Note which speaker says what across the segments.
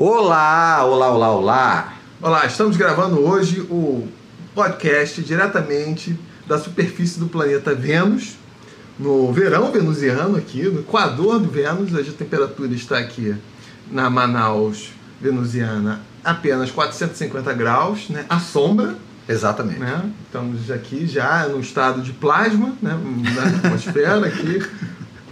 Speaker 1: Olá, olá, olá, olá.
Speaker 2: Olá, estamos gravando hoje o podcast diretamente da superfície do planeta Vênus, no verão venusiano aqui, no Equador do Vênus. Hoje a temperatura está aqui na Manaus venusiana apenas 450 graus, né? À sombra.
Speaker 1: Exatamente.
Speaker 2: Né? Estamos aqui já no estado de plasma, né? Na atmosfera aqui.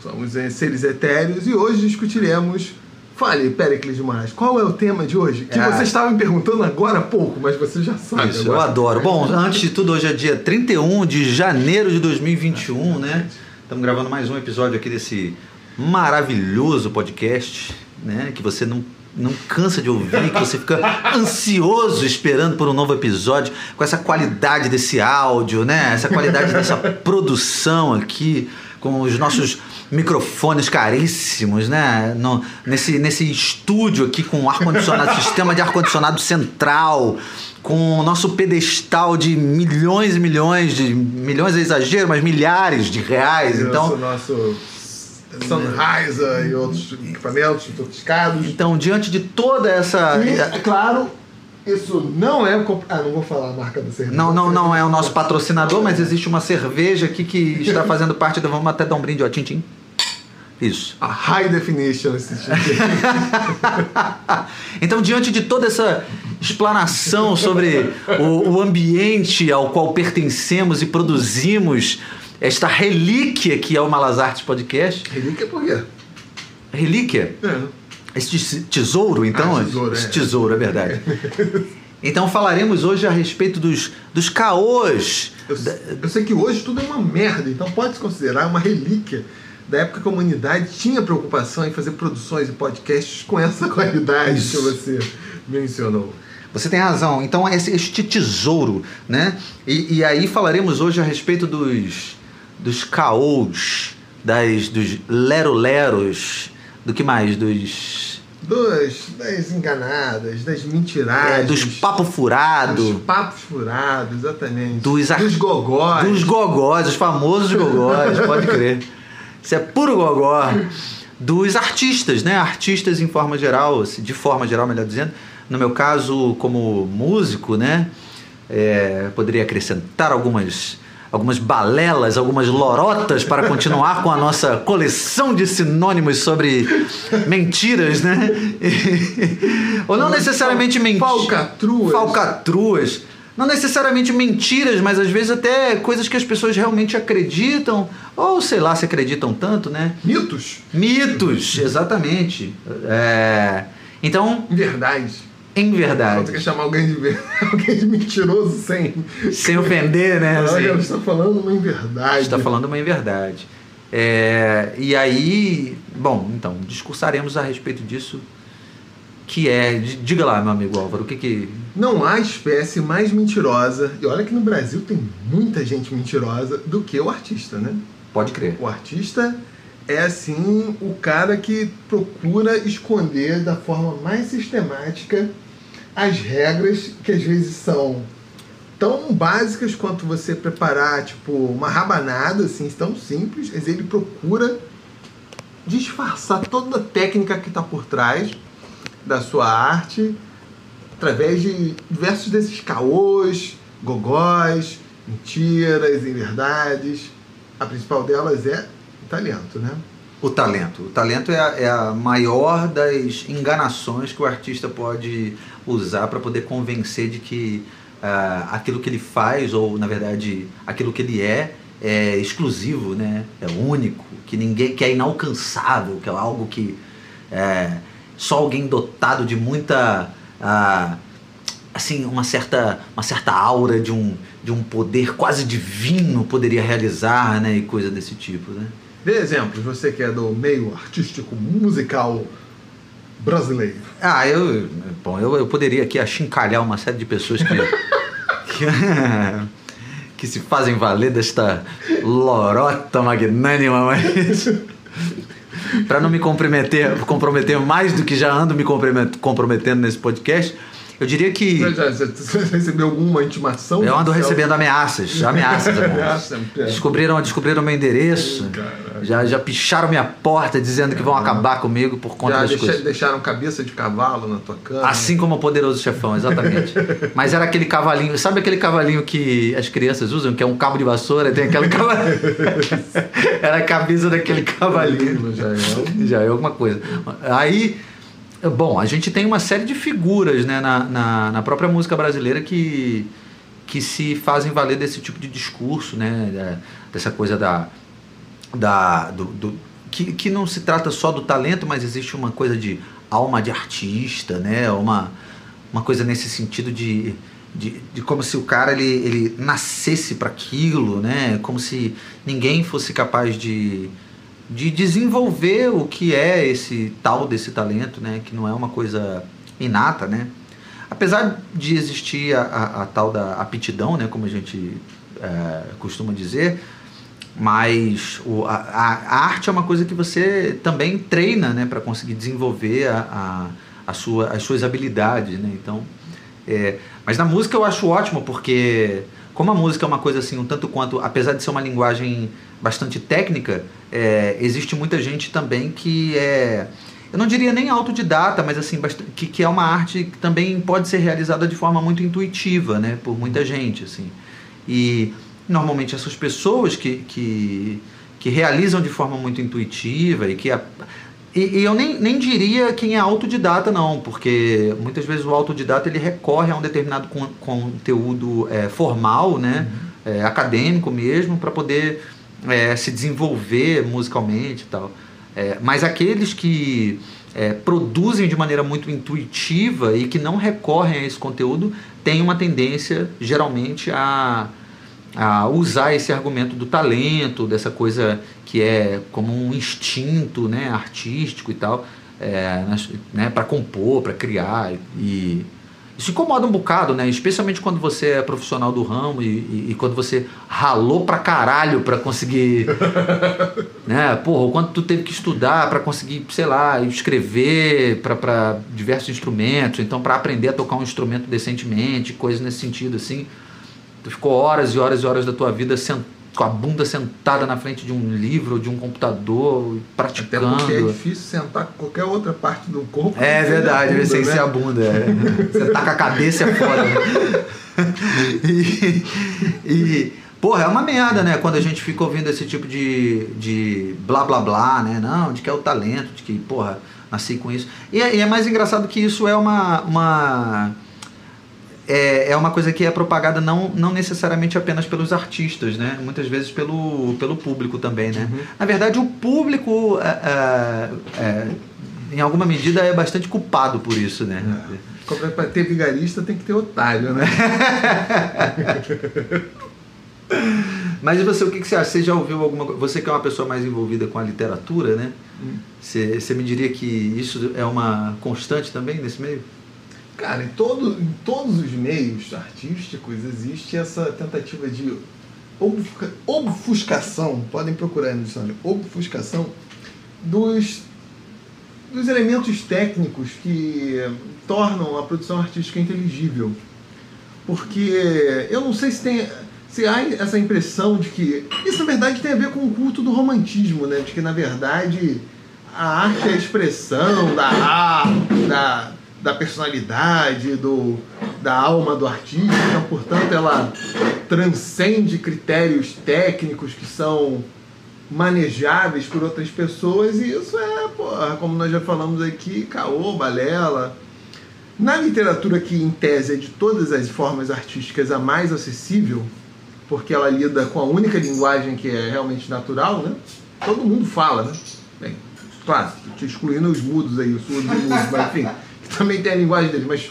Speaker 2: Somos seres etéreos e hoje discutiremos... Fale, Péricles de Moraes, qual é o tema de hoje? Que você estava me perguntando agora há pouco, mas você já sabe.
Speaker 1: Isso,
Speaker 2: agora.
Speaker 1: eu adoro. Bom, antes de tudo, hoje é dia 31 de janeiro de 2021, né? Estamos gravando mais um episódio aqui desse maravilhoso podcast, né? Que você não cansa de ouvir, que você fica ansioso esperando por um novo episódio, com essa qualidade desse áudio, né? Essa qualidade dessa produção aqui, com os nossos microfones caríssimos, né? Nesse estúdio aqui com ar-condicionado, sistema de ar-condicionado central, com o nosso pedestal de milhões e milhões é exagero, mas milhares de reais. Então,
Speaker 2: nosso Sennheiser e outros equipamentos sofisticados.
Speaker 1: Então, diante de toda essa...
Speaker 2: E, é claro, isso não é... não vou falar a marca da cerveja.
Speaker 1: Não é o nosso patrocinador, mas existe uma cerveja aqui que está fazendo parte da... Vamos até dar um brinde, ó, tchim-tchim. Isso.
Speaker 2: A High Definition.
Speaker 1: Então, diante de toda essa explanação sobre o ambiente ao qual pertencemos e produzimos esta relíquia que é o Malas Artes Podcast.
Speaker 2: Relíquia por quê?
Speaker 1: Relíquia?
Speaker 2: É.
Speaker 1: Esse tesouro, então?
Speaker 2: Tesouro,
Speaker 1: esse tesouro, é verdade. Então falaremos hoje a respeito dos caôs.
Speaker 2: Eu sei que hoje tudo é uma merda, então pode se considerar uma relíquia da época que a humanidade tinha preocupação em fazer produções e podcasts com essa qualidade que você mencionou.
Speaker 1: Você tem razão. Então este tesouro, né? E aí falaremos hoje a respeito dos caôs, dos lero-leros, do que mais?
Speaker 2: Das enganadas, das mentiradas.
Speaker 1: Dos papos furados.
Speaker 2: Dos papos furados, exatamente.
Speaker 1: Dos
Speaker 2: gogós.
Speaker 1: Dos gogós, os famosos gogós, pode crer. Isso é puro gogó. Dos artistas, né? Artistas em forma geral, de forma geral, melhor dizendo. No meu caso, como músico, né? Poderia acrescentar algumas balelas, algumas lorotas para continuar com a nossa coleção de sinônimos sobre mentiras, né? Ou não necessariamente mentiras. Falcatruas. Não necessariamente mentiras, mas às vezes até coisas que as pessoas realmente acreditam, ou sei lá se acreditam tanto, né? Mitos, exatamente. Então... Em verdade.
Speaker 2: Você quer chamar alguém de mentiroso sem
Speaker 1: ofender, né?
Speaker 2: Olha, você está falando uma inverdade.
Speaker 1: Está falando uma inverdade. E aí, bom, então, discursaremos a respeito disso, que diga lá, meu amigo Álvaro, o que...
Speaker 2: Não há espécie mais mentirosa, e olha que no Brasil tem muita gente mentirosa, do que o artista, né?
Speaker 1: Pode crer.
Speaker 2: O artista é, assim, o cara que procura esconder da forma mais sistemática as regras que às vezes são tão básicas quanto você preparar, tipo, uma rabanada, assim, tão simples, mas ele procura disfarçar toda a técnica que está por trás da sua arte através de diversos desses caôs, gogós, mentiras, inverdades. A principal delas é o talento, né?
Speaker 1: O talento é a maior das enganações que o artista pode usar para poder convencer de que aquilo que ele faz, ou na verdade aquilo que ele é exclusivo, né? É único, que é inalcançável, que é algo que só alguém dotado de muita assim, uma certa aura de um poder quase divino poderia realizar, né? E coisa desse tipo, né?
Speaker 2: Dê exemplos, você que é do meio artístico musical brasileiro.
Speaker 1: Eu poderia aqui achincalhar uma série de pessoas que se fazem valer desta lorota magnânima, mas para não me comprometer mais do que já ando me comprometendo nesse podcast, Eu diria que...
Speaker 2: Você recebeu alguma intimação?
Speaker 1: Eu ando recebendo ameaças. Descobriram meu endereço. Já picharam minha porta dizendo que vão acabar comigo por conta das coisas.
Speaker 2: Deixaram cabeça de cavalo na tua cama.
Speaker 1: Assim como o Poderoso Chefão, exatamente. Mas era aquele cavalinho, sabe aquele cavalinho que as crianças usam, que é um cabo de vassoura, tem aquele cavalinho. Era a cabeça daquele cavalinho. Já é alguma coisa. Aí, bom, a gente tem uma série de figuras, né, na própria música brasileira que se fazem valer desse tipo de discurso, né, dessa coisa que não se trata só do talento, mas existe uma coisa de alma de artista, né, uma coisa nesse sentido de como se o cara ele nascesse para aquilo, né, como se ninguém fosse capaz de desenvolver o que é esse tal desse talento, né, que não é uma coisa inata, né, apesar de existir a tal da aptidão, né, como a gente costuma dizer, mas a arte é uma coisa que você também treina, né, para conseguir desenvolver as suas habilidades, né, então, mas na música eu acho ótimo, porque como a música é uma coisa assim, um tanto quanto, apesar de ser uma linguagem bastante técnica, existe muita gente também que eu não diria nem autodidata, mas assim, que é uma arte que também pode ser realizada de forma muito intuitiva, né, por muita gente, assim, e normalmente essas pessoas que realizam de forma muito intuitiva e eu nem diria quem é autodidata, não, porque muitas vezes o autodidata ele recorre a um determinado conteúdo formal, né, acadêmico mesmo, para poder se desenvolver musicalmente e tal. Mas aqueles que produzem de maneira muito intuitiva e que não recorrem a esse conteúdo têm uma tendência, geralmente, a usar esse argumento do talento, dessa coisa que é como um instinto, né, artístico e tal, né, para compor, para criar, e isso incomoda um bocado, né, especialmente quando você é profissional do ramo e quando você ralou pra caralho para conseguir, né, porra, quando tu teve que estudar para conseguir, sei lá, escrever para diversos instrumentos, então para aprender a tocar um instrumento decentemente, coisas nesse sentido, assim. Tu ficou horas e horas e horas da tua vida com a bunda sentada na frente de um livro, de um computador, praticando.
Speaker 2: Até porque é difícil sentar com qualquer outra parte do corpo.
Speaker 1: É verdade, sem ser a bunda. Sentar com a cabeça é foda. Né? Porra, é uma merda, né? Quando a gente fica ouvindo esse tipo de blá blá blá, né? Não, de que é o talento, de que, porra, nasci com isso. E é mais engraçado que isso é uma coisa que é propagada não necessariamente apenas pelos artistas, né? Muitas vezes pelo público também, né? Uhum. Na verdade, o público, em alguma medida, é bastante culpado por isso, né?
Speaker 2: Para ter vigarista tem que ter otário, né?
Speaker 1: Mas e você, o que você acha? Você já ouviu alguma coisa? Você que é uma pessoa mais envolvida com a literatura, né? Você me diria que isso é uma constante também nesse meio?
Speaker 2: Cara, em todos os meios artísticos existe essa tentativa de obfuscação, podem procurar no dicionário, obfuscação dos elementos técnicos que tornam a produção artística inteligível. Porque eu não sei se há essa impressão de que isso na verdade tem a ver com o culto do romantismo, né? De que na verdade a arte é a expressão da personalidade, da alma do artista, então, portanto, ela transcende critérios técnicos que são manejáveis por outras pessoas, e isso como nós já falamos aqui, caô, balela. Na literatura, que em tese é de todas as formas artísticas a mais acessível, porque ela lida com a única linguagem que é realmente natural, né? Todo mundo fala, né? Bem, claro, excluindo os mudos aí, os surdos e mudos, mas enfim, também tem a linguagem deles, mas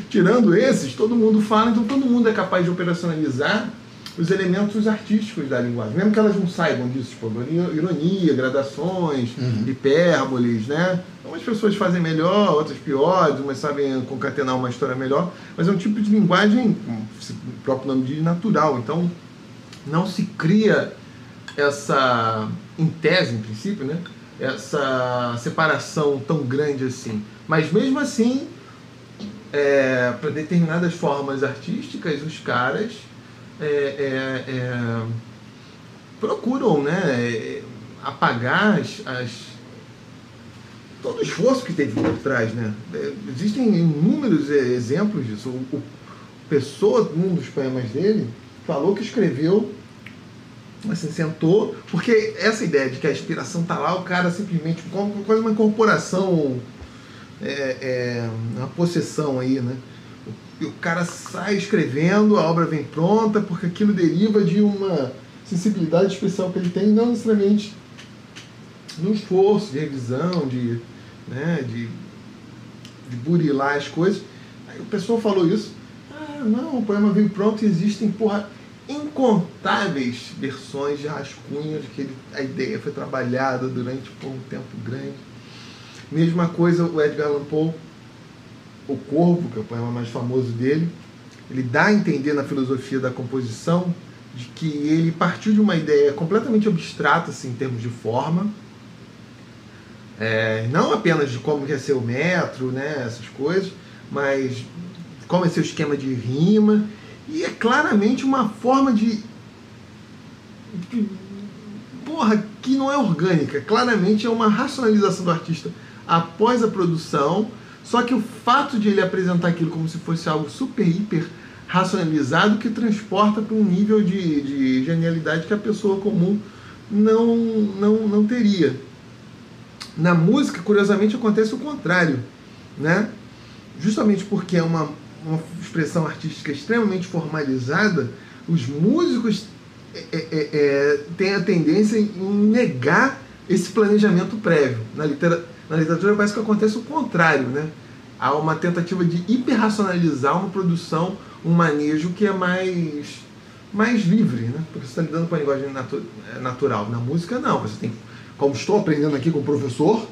Speaker 2: tirando esses, todo mundo fala, então todo mundo é capaz de operacionalizar os elementos artísticos da linguagem, mesmo que elas não saibam disso, tipo ironia, gradações, hipérboles, né? Algumas pessoas fazem melhor, outras piores, umas sabem concatenar uma história melhor, mas é um tipo de linguagem, como o próprio nome diz, natural, então não se cria essa, em tese, em princípio, né? Essa separação tão grande assim. Mas mesmo assim, para determinadas formas artísticas, os caras procuram, né, apagar todo o esforço que teve por trás, né? Existem inúmeros exemplos disso. O Pessoa, num dos poemas dele, falou que escreveu, assim, sentou, porque essa ideia de que a inspiração tá lá, o cara simplesmente, como quase uma incorporação, uma possessão aí, né? O cara sai escrevendo, a obra vem pronta, porque aquilo deriva de uma sensibilidade especial que ele tem, não necessariamente no esforço de revisão, de burilar as coisas. Aí o pessoal falou isso. Não, o poema veio pronto e existem, incontáveis versões de rascunhos que a ideia foi trabalhada durante um tempo grande. Mesma coisa o Edgar Allan Poe, O Corvo, que é o poema mais famoso dele, ele dá a entender na filosofia da composição de que ele partiu de uma ideia completamente abstrata, assim, em termos de forma, não apenas de como quer ser o metro, né, essas coisas, mas como é seu esquema de rima, e é claramente uma forma que não é orgânica, claramente é uma racionalização do artista após a produção, só que o fato de ele apresentar aquilo como se fosse algo super, hiper racionalizado que transporta para um nível de genialidade que a pessoa comum não teria. Na música, curiosamente, acontece o contrário, né? Justamente porque é uma expressão artística extremamente formalizada, os músicos têm a tendência em negar esse planejamento prévio. Na literatura parece que acontece o contrário, né? Há uma tentativa de hiperracionalizar uma produção, um manejo que é mais livre, né? Porque você está lidando com a linguagem natural. Na música, não. Você tem, como estou aprendendo aqui com o professor,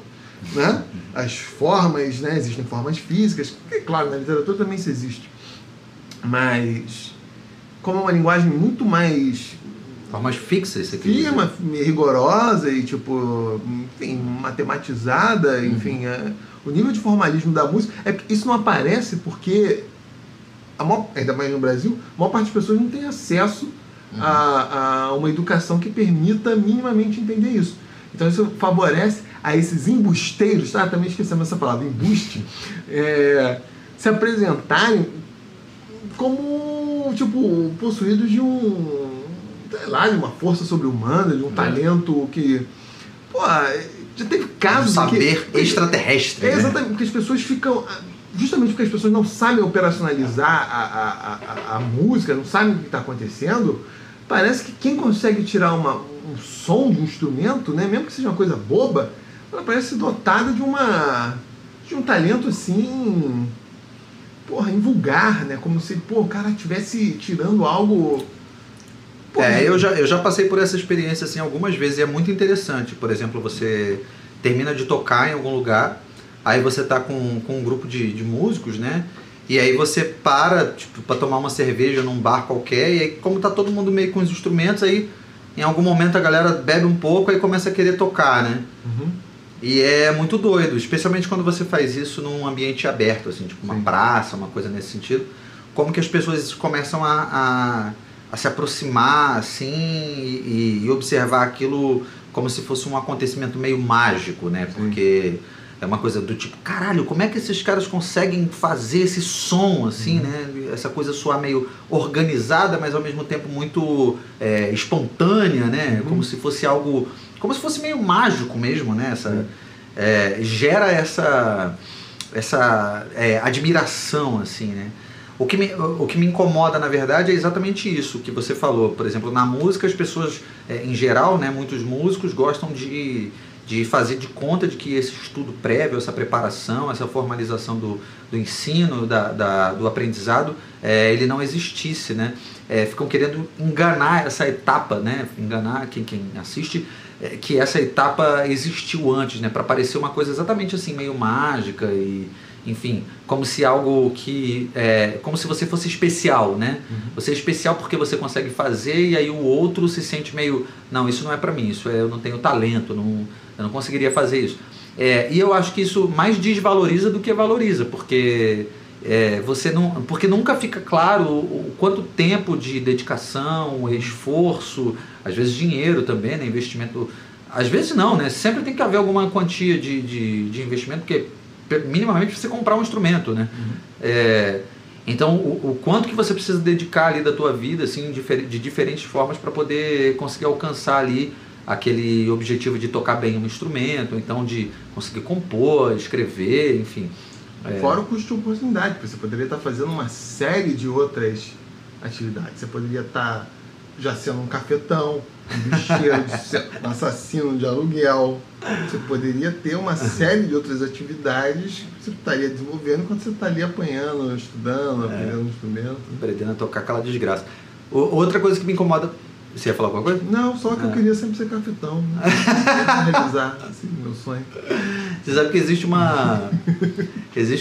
Speaker 2: né? As formas, né? Existem formas físicas, que, claro, na literatura também isso existe, mas como é uma linguagem muito mais
Speaker 1: formas fixas, você
Speaker 2: firme, rigorosa e enfim, matematizada, enfim, o nível de formalismo da música isso não aparece porque ainda mais no Brasil, a maior parte das pessoas não tem acesso a uma educação que permita minimamente entender isso. Então isso favorece a esses embusteiros, também esquecemos essa palavra, embuste, se apresentarem como, possuídos de de uma força sobre-humana, de um talento que, já teve casos...
Speaker 1: saber extraterrestre.
Speaker 2: Exatamente, porque as pessoas ficam... Justamente porque as pessoas não sabem operacionalizar a música, não sabem o que está acontecendo, parece que quem consegue tirar um som de um instrumento, né, mesmo que seja uma coisa boba, ela parece dotada de um talento assim, invulgar, né? Como se o cara estivesse tirando algo...
Speaker 1: eu já passei por essa experiência assim, algumas vezes e é muito interessante. Por exemplo, você termina de tocar em algum lugar, aí você tá com um grupo de músicos, né? E aí você para para tomar uma cerveja num bar qualquer, e aí como tá todo mundo meio com os instrumentos, aí em algum momento a galera bebe um pouco e começa a querer tocar, né?
Speaker 2: Uhum.
Speaker 1: E é muito doido, especialmente quando você faz isso num ambiente aberto, assim, uma
Speaker 2: Sim.
Speaker 1: praça, uma coisa nesse sentido. Como que as pessoas começam a se aproximar, assim, e observar aquilo como se fosse um acontecimento meio mágico, né? Porque é uma coisa do tipo, caralho, como é que esses caras conseguem fazer esse som, assim, né? Essa coisa soar meio organizada, mas ao mesmo tempo muito espontânea, né? Como se fosse algo... Como se fosse meio mágico mesmo, né? Gera essa admiração, assim, né? O que me incomoda, na verdade, é exatamente isso que você falou. Por exemplo, na música, as pessoas, em geral, né, muitos músicos gostam de fazer de conta de que esse estudo prévio, essa preparação, essa formalização do ensino, do aprendizado, ele não existisse, né? Ficam querendo enganar essa etapa, né? Enganar quem assiste, que essa etapa existiu antes, né? Para parecer uma coisa exatamente assim, meio mágica e... Enfim, como se algo que... como se você fosse especial, né? Você é especial porque você consegue fazer e aí o outro se sente meio... Não, isso não é pra mim, eu não tenho talento, eu não conseguiria fazer isso. E eu acho que isso mais desvaloriza do que valoriza, porque você não, porque nunca fica claro o quanto tempo de dedicação, esforço, às vezes dinheiro também, né? Investimento, às vezes não, né? Sempre tem que haver alguma quantia de investimento, porque minimamente você comprar um instrumento, né? Então o quanto que você precisa dedicar ali da tua vida, assim, de diferentes formas para poder conseguir alcançar ali aquele objetivo de tocar bem um instrumento, então de conseguir compor, escrever, enfim.
Speaker 2: Fora o custo de oportunidade, porque você poderia estar fazendo uma série de outras atividades. Você poderia estar já sendo um cafetão, um bicheiro, um assassino de aluguel. Você poderia ter uma série de outras atividades que você estaria desenvolvendo enquanto você está ali apanhando, estudando, aprendendo um instrumento.
Speaker 1: Pretendo tocar aquela desgraça. Outra coisa que me incomoda... Você ia falar alguma coisa?
Speaker 2: Não, só que eu queria sempre ser cafetão. Né? Realizar assim, meu sonho.
Speaker 1: Você sabe que existe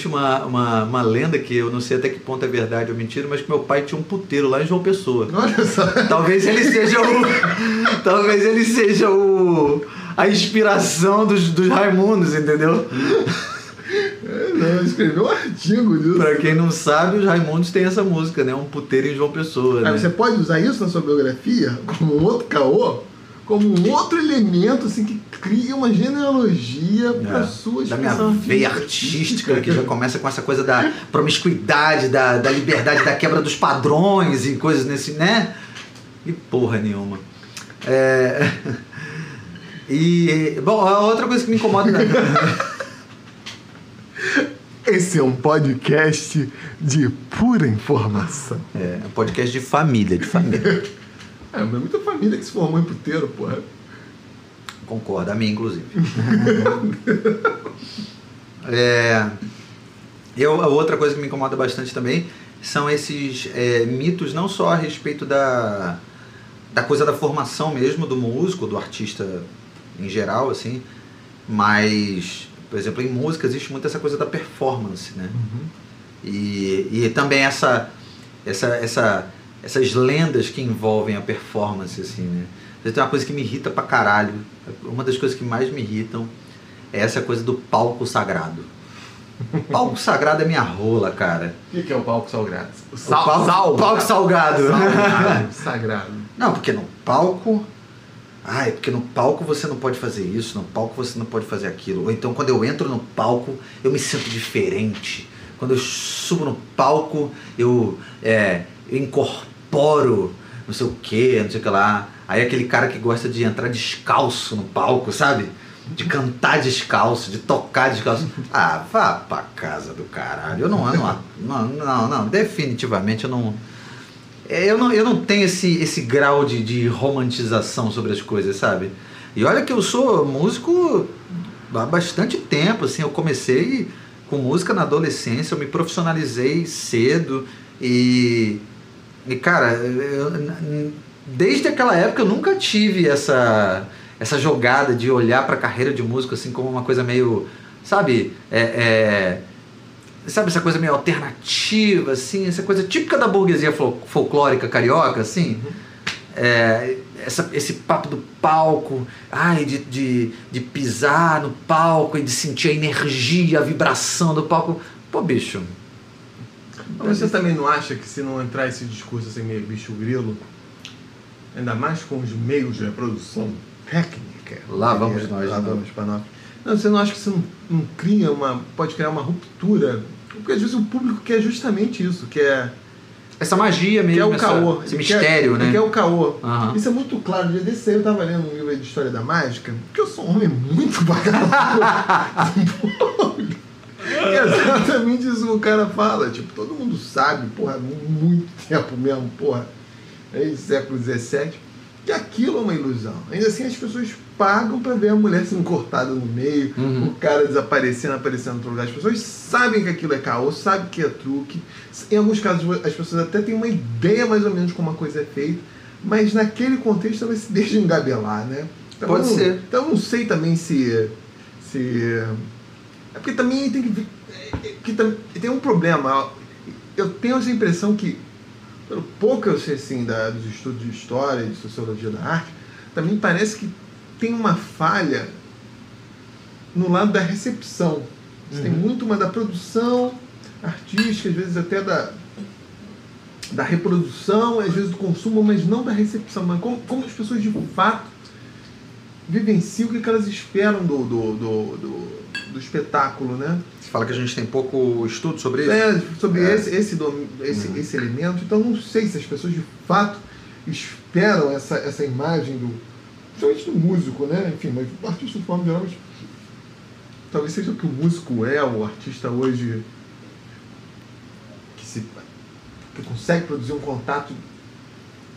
Speaker 1: uma lenda que eu não sei até que ponto é verdade ou mentira, mas que meu pai tinha um puteiro lá em João Pessoa.
Speaker 2: Olha só.
Speaker 1: Talvez ele seja a inspiração dos Raimundos, entendeu?
Speaker 2: Não, escreveu um artigo disso.
Speaker 1: Pra quem não sabe, os Raimundos têm essa música, né? Um puteiro em João Pessoa. Né?
Speaker 2: Você pode usar isso na sua biografia como um outro caô, como um outro elemento assim, que cria uma genealogia para sua expressão.
Speaker 1: Da minha veia artística, que já começa com essa coisa da promiscuidade, da liberdade, da quebra dos padrões e coisas nesse, né? E porra nenhuma. Bom, a outra coisa que me incomoda...
Speaker 2: Esse é um podcast de pura informação.
Speaker 1: Um podcast de família,
Speaker 2: Mas muita família que se formou em puteiro, porra.
Speaker 1: Concordo, a minha inclusive. A outra coisa que me incomoda bastante também são esses mitos, não só a respeito da coisa da formação mesmo do músico, do artista em geral, assim, mas... Por exemplo, em música existe muito essa coisa da performance, né? E também essas lendas que envolvem a performance, assim, né? Tem uma coisa que me irrita pra caralho. Uma das coisas que mais me irritam é essa coisa do palco sagrado. O palco sagrado é minha rola, cara.
Speaker 2: O que é o palco sagrado?
Speaker 1: Palco salgado.
Speaker 2: Sagrado.
Speaker 1: Não, porque no palco... porque no palco você não pode fazer isso, no palco você não pode fazer aquilo. Ou então quando eu entro no palco, eu me sinto diferente. Quando eu subo no palco, eu incorporo não sei o que lá. Aí aquele cara que gosta de entrar descalço no palco, sabe? De cantar descalço, de tocar descalço. Vá pra casa do caralho. Eu não, definitivamente eu não... Eu não tenho esse grau de romantização sobre as coisas, sabe? E olha que eu sou músico há bastante tempo, assim, eu comecei com música na adolescência, eu me profissionalizei cedo e cara, desde aquela época eu nunca tive essa jogada de olhar para a carreira de músico assim como uma coisa meio, sabe, sabe essa coisa meio alternativa, assim, essa coisa típica da burguesia folclórica carioca, assim, esse papo do palco, de pisar no palco e de sentir a energia, a vibração do palco. Pô, bicho.
Speaker 2: Mas você também não acha que se não entrar esse discurso assim meio bicho grilo, ainda mais com os meios de reprodução técnica...
Speaker 1: Lá vamos nós.
Speaker 2: Não, você não acha que você não pode criar uma ruptura? Porque às vezes o público quer justamente isso, que é...
Speaker 1: Essa magia mesmo,
Speaker 2: que é o caô,
Speaker 1: esse mistério, né?
Speaker 2: Que é o caô.
Speaker 1: Uhum.
Speaker 2: Isso é muito claro. Um dia desse aí eu tava lendo um livro de História da Mágica, porque eu sou um homem muito vagabundo. É exatamente isso que o cara fala. Tipo, todo mundo sabe, porra, há muito tempo mesmo, porra, desde o século XVII, que aquilo é uma ilusão. Ainda assim as pessoas pagam pra ver a mulher sendo cortada no meio, o cara aparecendo em outro lugar. As pessoas sabem que aquilo é caô, sabem que é truque. Em alguns casos as pessoas até têm uma ideia mais ou menos como a coisa é feita, mas naquele contexto elas se deixam engabelar, né? Então,
Speaker 1: pode ser.
Speaker 2: Então eu não sei também se... É porque também tem que ver... tem um problema. Eu tenho essa impressão que, pelo pouco que eu sei assim, dos estudos de história e de sociologia da arte, também parece que tem uma falha no lado da recepção. Você tem muito uma da produção, artística, às vezes até da reprodução, às vezes do consumo, mas não da recepção. Mas como as pessoas de fato vivenciam o que elas esperam do espetáculo, né?
Speaker 1: Você fala que a gente tem pouco estudo sobre isso?
Speaker 2: Sobre esse elemento. Então não sei se as pessoas de fato esperam essa imagem principalmente do músico, né? Enfim, mas o artista de forma geral, talvez seja o que o músico é, o artista hoje que consegue produzir um contato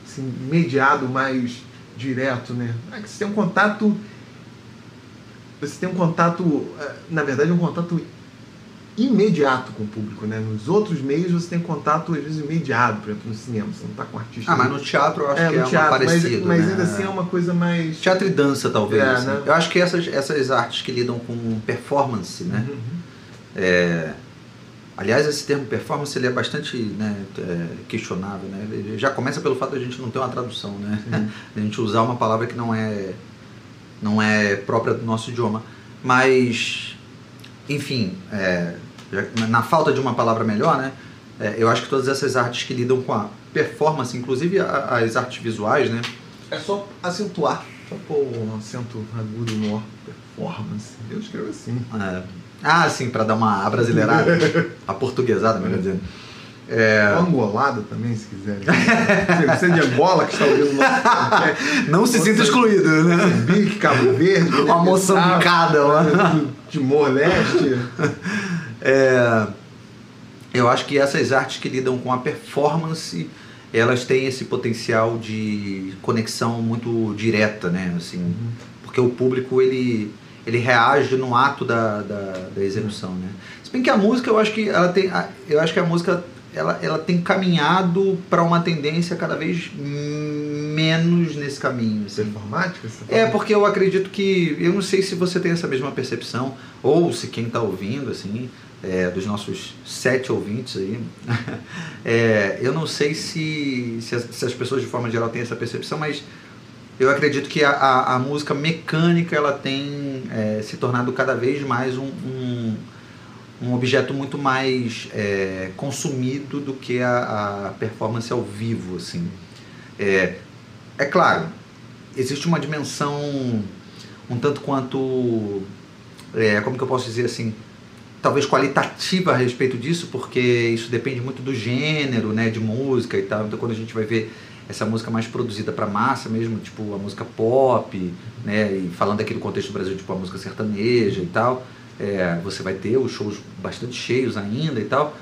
Speaker 2: assim, mediado, mais direto, né? Que você tem um contato, na verdade, um contato imediato com o público, né? Nos outros meios você tem contato, às vezes, imediato, por exemplo, no cinema, você não está com um artista...
Speaker 1: mas no teatro eu acho que é uma parecido,
Speaker 2: mas
Speaker 1: né?
Speaker 2: ainda assim é uma coisa mais...
Speaker 1: Teatro e dança, talvez. Assim.
Speaker 2: Né?
Speaker 1: Eu acho que essas artes que lidam com performance, né? Aliás, esse termo performance ele é bastante, né, questionável, né? Ele já começa pelo fato de a gente não ter uma tradução, né? A gente usar uma palavra que não é própria do nosso idioma. Mas, enfim, na falta de uma palavra melhor, né? Eu acho que todas essas artes que lidam com a performance, inclusive as artes visuais, né?
Speaker 2: É só acentuar, só pôr um acento agudo no performance. Eu escrevo assim.
Speaker 1: Sim, para dar uma abrasileirada, aportuguesada, melhor dizendo.
Speaker 2: Uma angolada também, se quiser. Você é de Angola que está ouvindo o nosso podcast.
Speaker 1: Não se sinta excluído, né?
Speaker 2: Moçambique, Cabo Verde.
Speaker 1: Uma moçambicada lá.
Speaker 2: Timor-Leste.
Speaker 1: Eu acho que essas artes que lidam com a performance, elas têm esse potencial de conexão muito direta, né? Assim, porque o público, ele reage no ato da execução, né? Se bem que a música, eu acho que a música ela tem caminhado para uma tendência cada vez menos nesse caminho. Assim.
Speaker 2: Performática?
Speaker 1: Porque eu acredito que, eu não sei se você tem essa mesma percepção, ou se quem está ouvindo, assim, dos nossos 7 ouvintes aí, eu não sei se as pessoas de forma geral têm essa percepção, mas eu acredito que a música mecânica ela tem se tornado cada vez mais um objeto muito mais consumido do que a performance ao vivo, assim. É claro, existe uma dimensão um tanto quanto, como que eu posso dizer assim, talvez qualitativa a respeito disso, porque isso depende muito do gênero, né, de música e tal. Então quando a gente vai ver essa música mais produzida para massa mesmo, tipo a música pop, né, e falando aqui do contexto do Brasil, tipo a música sertaneja e tal, você vai ter os shows bastante cheios ainda e tal,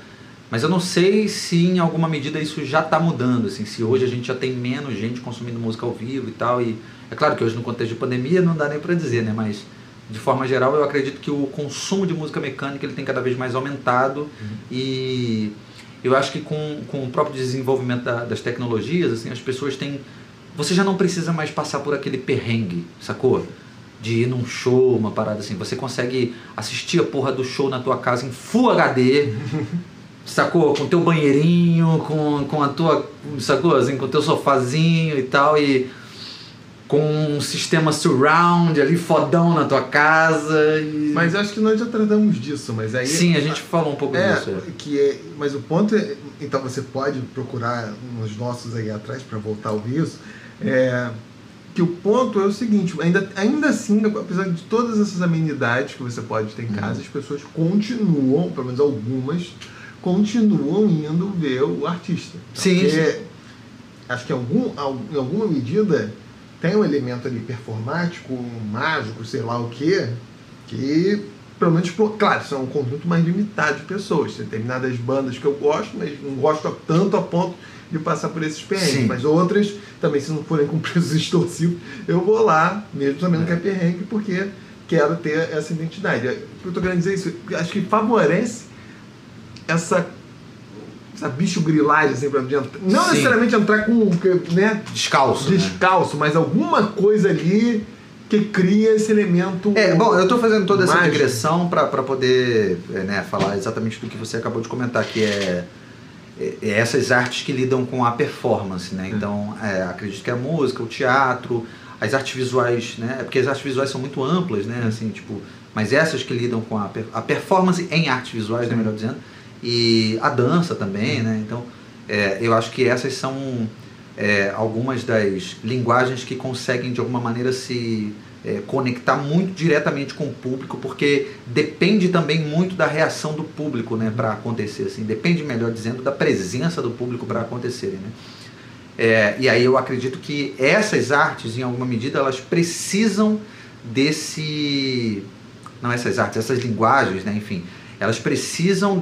Speaker 1: mas eu não sei se em alguma medida isso já está mudando, assim, se hoje a gente já tem menos gente consumindo música ao vivo e tal, e é claro que hoje no contexto de pandemia não dá nem para dizer, né, mas de forma geral eu acredito que o consumo de música mecânica ele tem cada vez mais aumentado e eu acho que com o próprio desenvolvimento das tecnologias, assim, as pessoas têm... Você já não precisa mais passar por aquele perrengue, sacou? De ir num show, uma parada assim. Você consegue assistir a porra do show na tua casa em Full HD, sacou? Com teu banheirinho, com a tua... Sacou? Assim, com o teu sofazinho e tal, e com um sistema surround ali, fodão na tua casa.
Speaker 2: Mas acho que nós já tratamos disso, mas aí...
Speaker 1: Sim, a gente falou um pouco disso.
Speaker 2: Mas o ponto é... Então você pode procurar nos nossos aí atrás para voltar a ouvir isso. Que o ponto é o seguinte, ainda assim, apesar de todas essas amenidades que você pode ter em casa, as pessoas continuam, pelo menos algumas, continuam indo ver o artista.
Speaker 1: Sim.
Speaker 2: Acho que em alguma medida tem um elemento ali performático, mágico, sei lá o quê, que pelo menos, claro, são um conjunto mais limitado de pessoas. Tem determinadas bandas que eu gosto, mas não gosto tanto a ponto de passar por esses perrengues. Mas outras, também, se não forem com preços extorsivos, eu vou lá, mesmo sabendo que é perrengue, porque quero ter essa identidade. O que eu estou querendo dizer isso, acho que favorece essa bicho grilagem, assim, pra não necessariamente entrar com, né, descalço, mas alguma coisa ali que cria esse elemento.
Speaker 1: Bom, eu estou fazendo toda essa digressão para poder falar exatamente do que você acabou de comentar, que é essas artes que lidam com a performance, né? Então, acredito que a música, o teatro, as artes visuais, né? Porque as artes visuais são muito amplas, né? Assim, tipo, mas essas que lidam com a performance em artes visuais, né, melhor dizendo, e a dança também, né? Então, eu acho que essas são algumas das linguagens que conseguem, de alguma maneira, se conectar muito diretamente com o público, porque depende também muito da reação do público, né, para acontecer, assim, depende, melhor dizendo, da presença do público para acontecerem, né? E aí eu acredito que essas artes, em alguma medida, elas precisam desse... Não essas artes, essas linguagens, né, enfim, elas precisam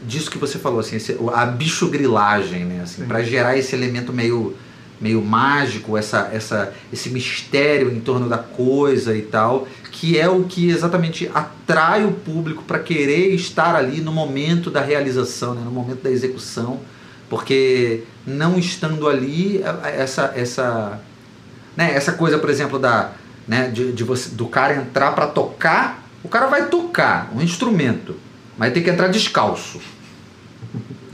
Speaker 1: disso que você falou, assim, a bichogrilagem, né, assim, para gerar esse elemento meio mágico, esse mistério em torno da coisa e tal, que é o que exatamente atrai o público para querer estar ali no momento da realização, né, no momento da execução, porque não estando ali, essa coisa, por exemplo, do cara entrar para tocar, o cara vai tocar um instrumento, mas tem que entrar descalço.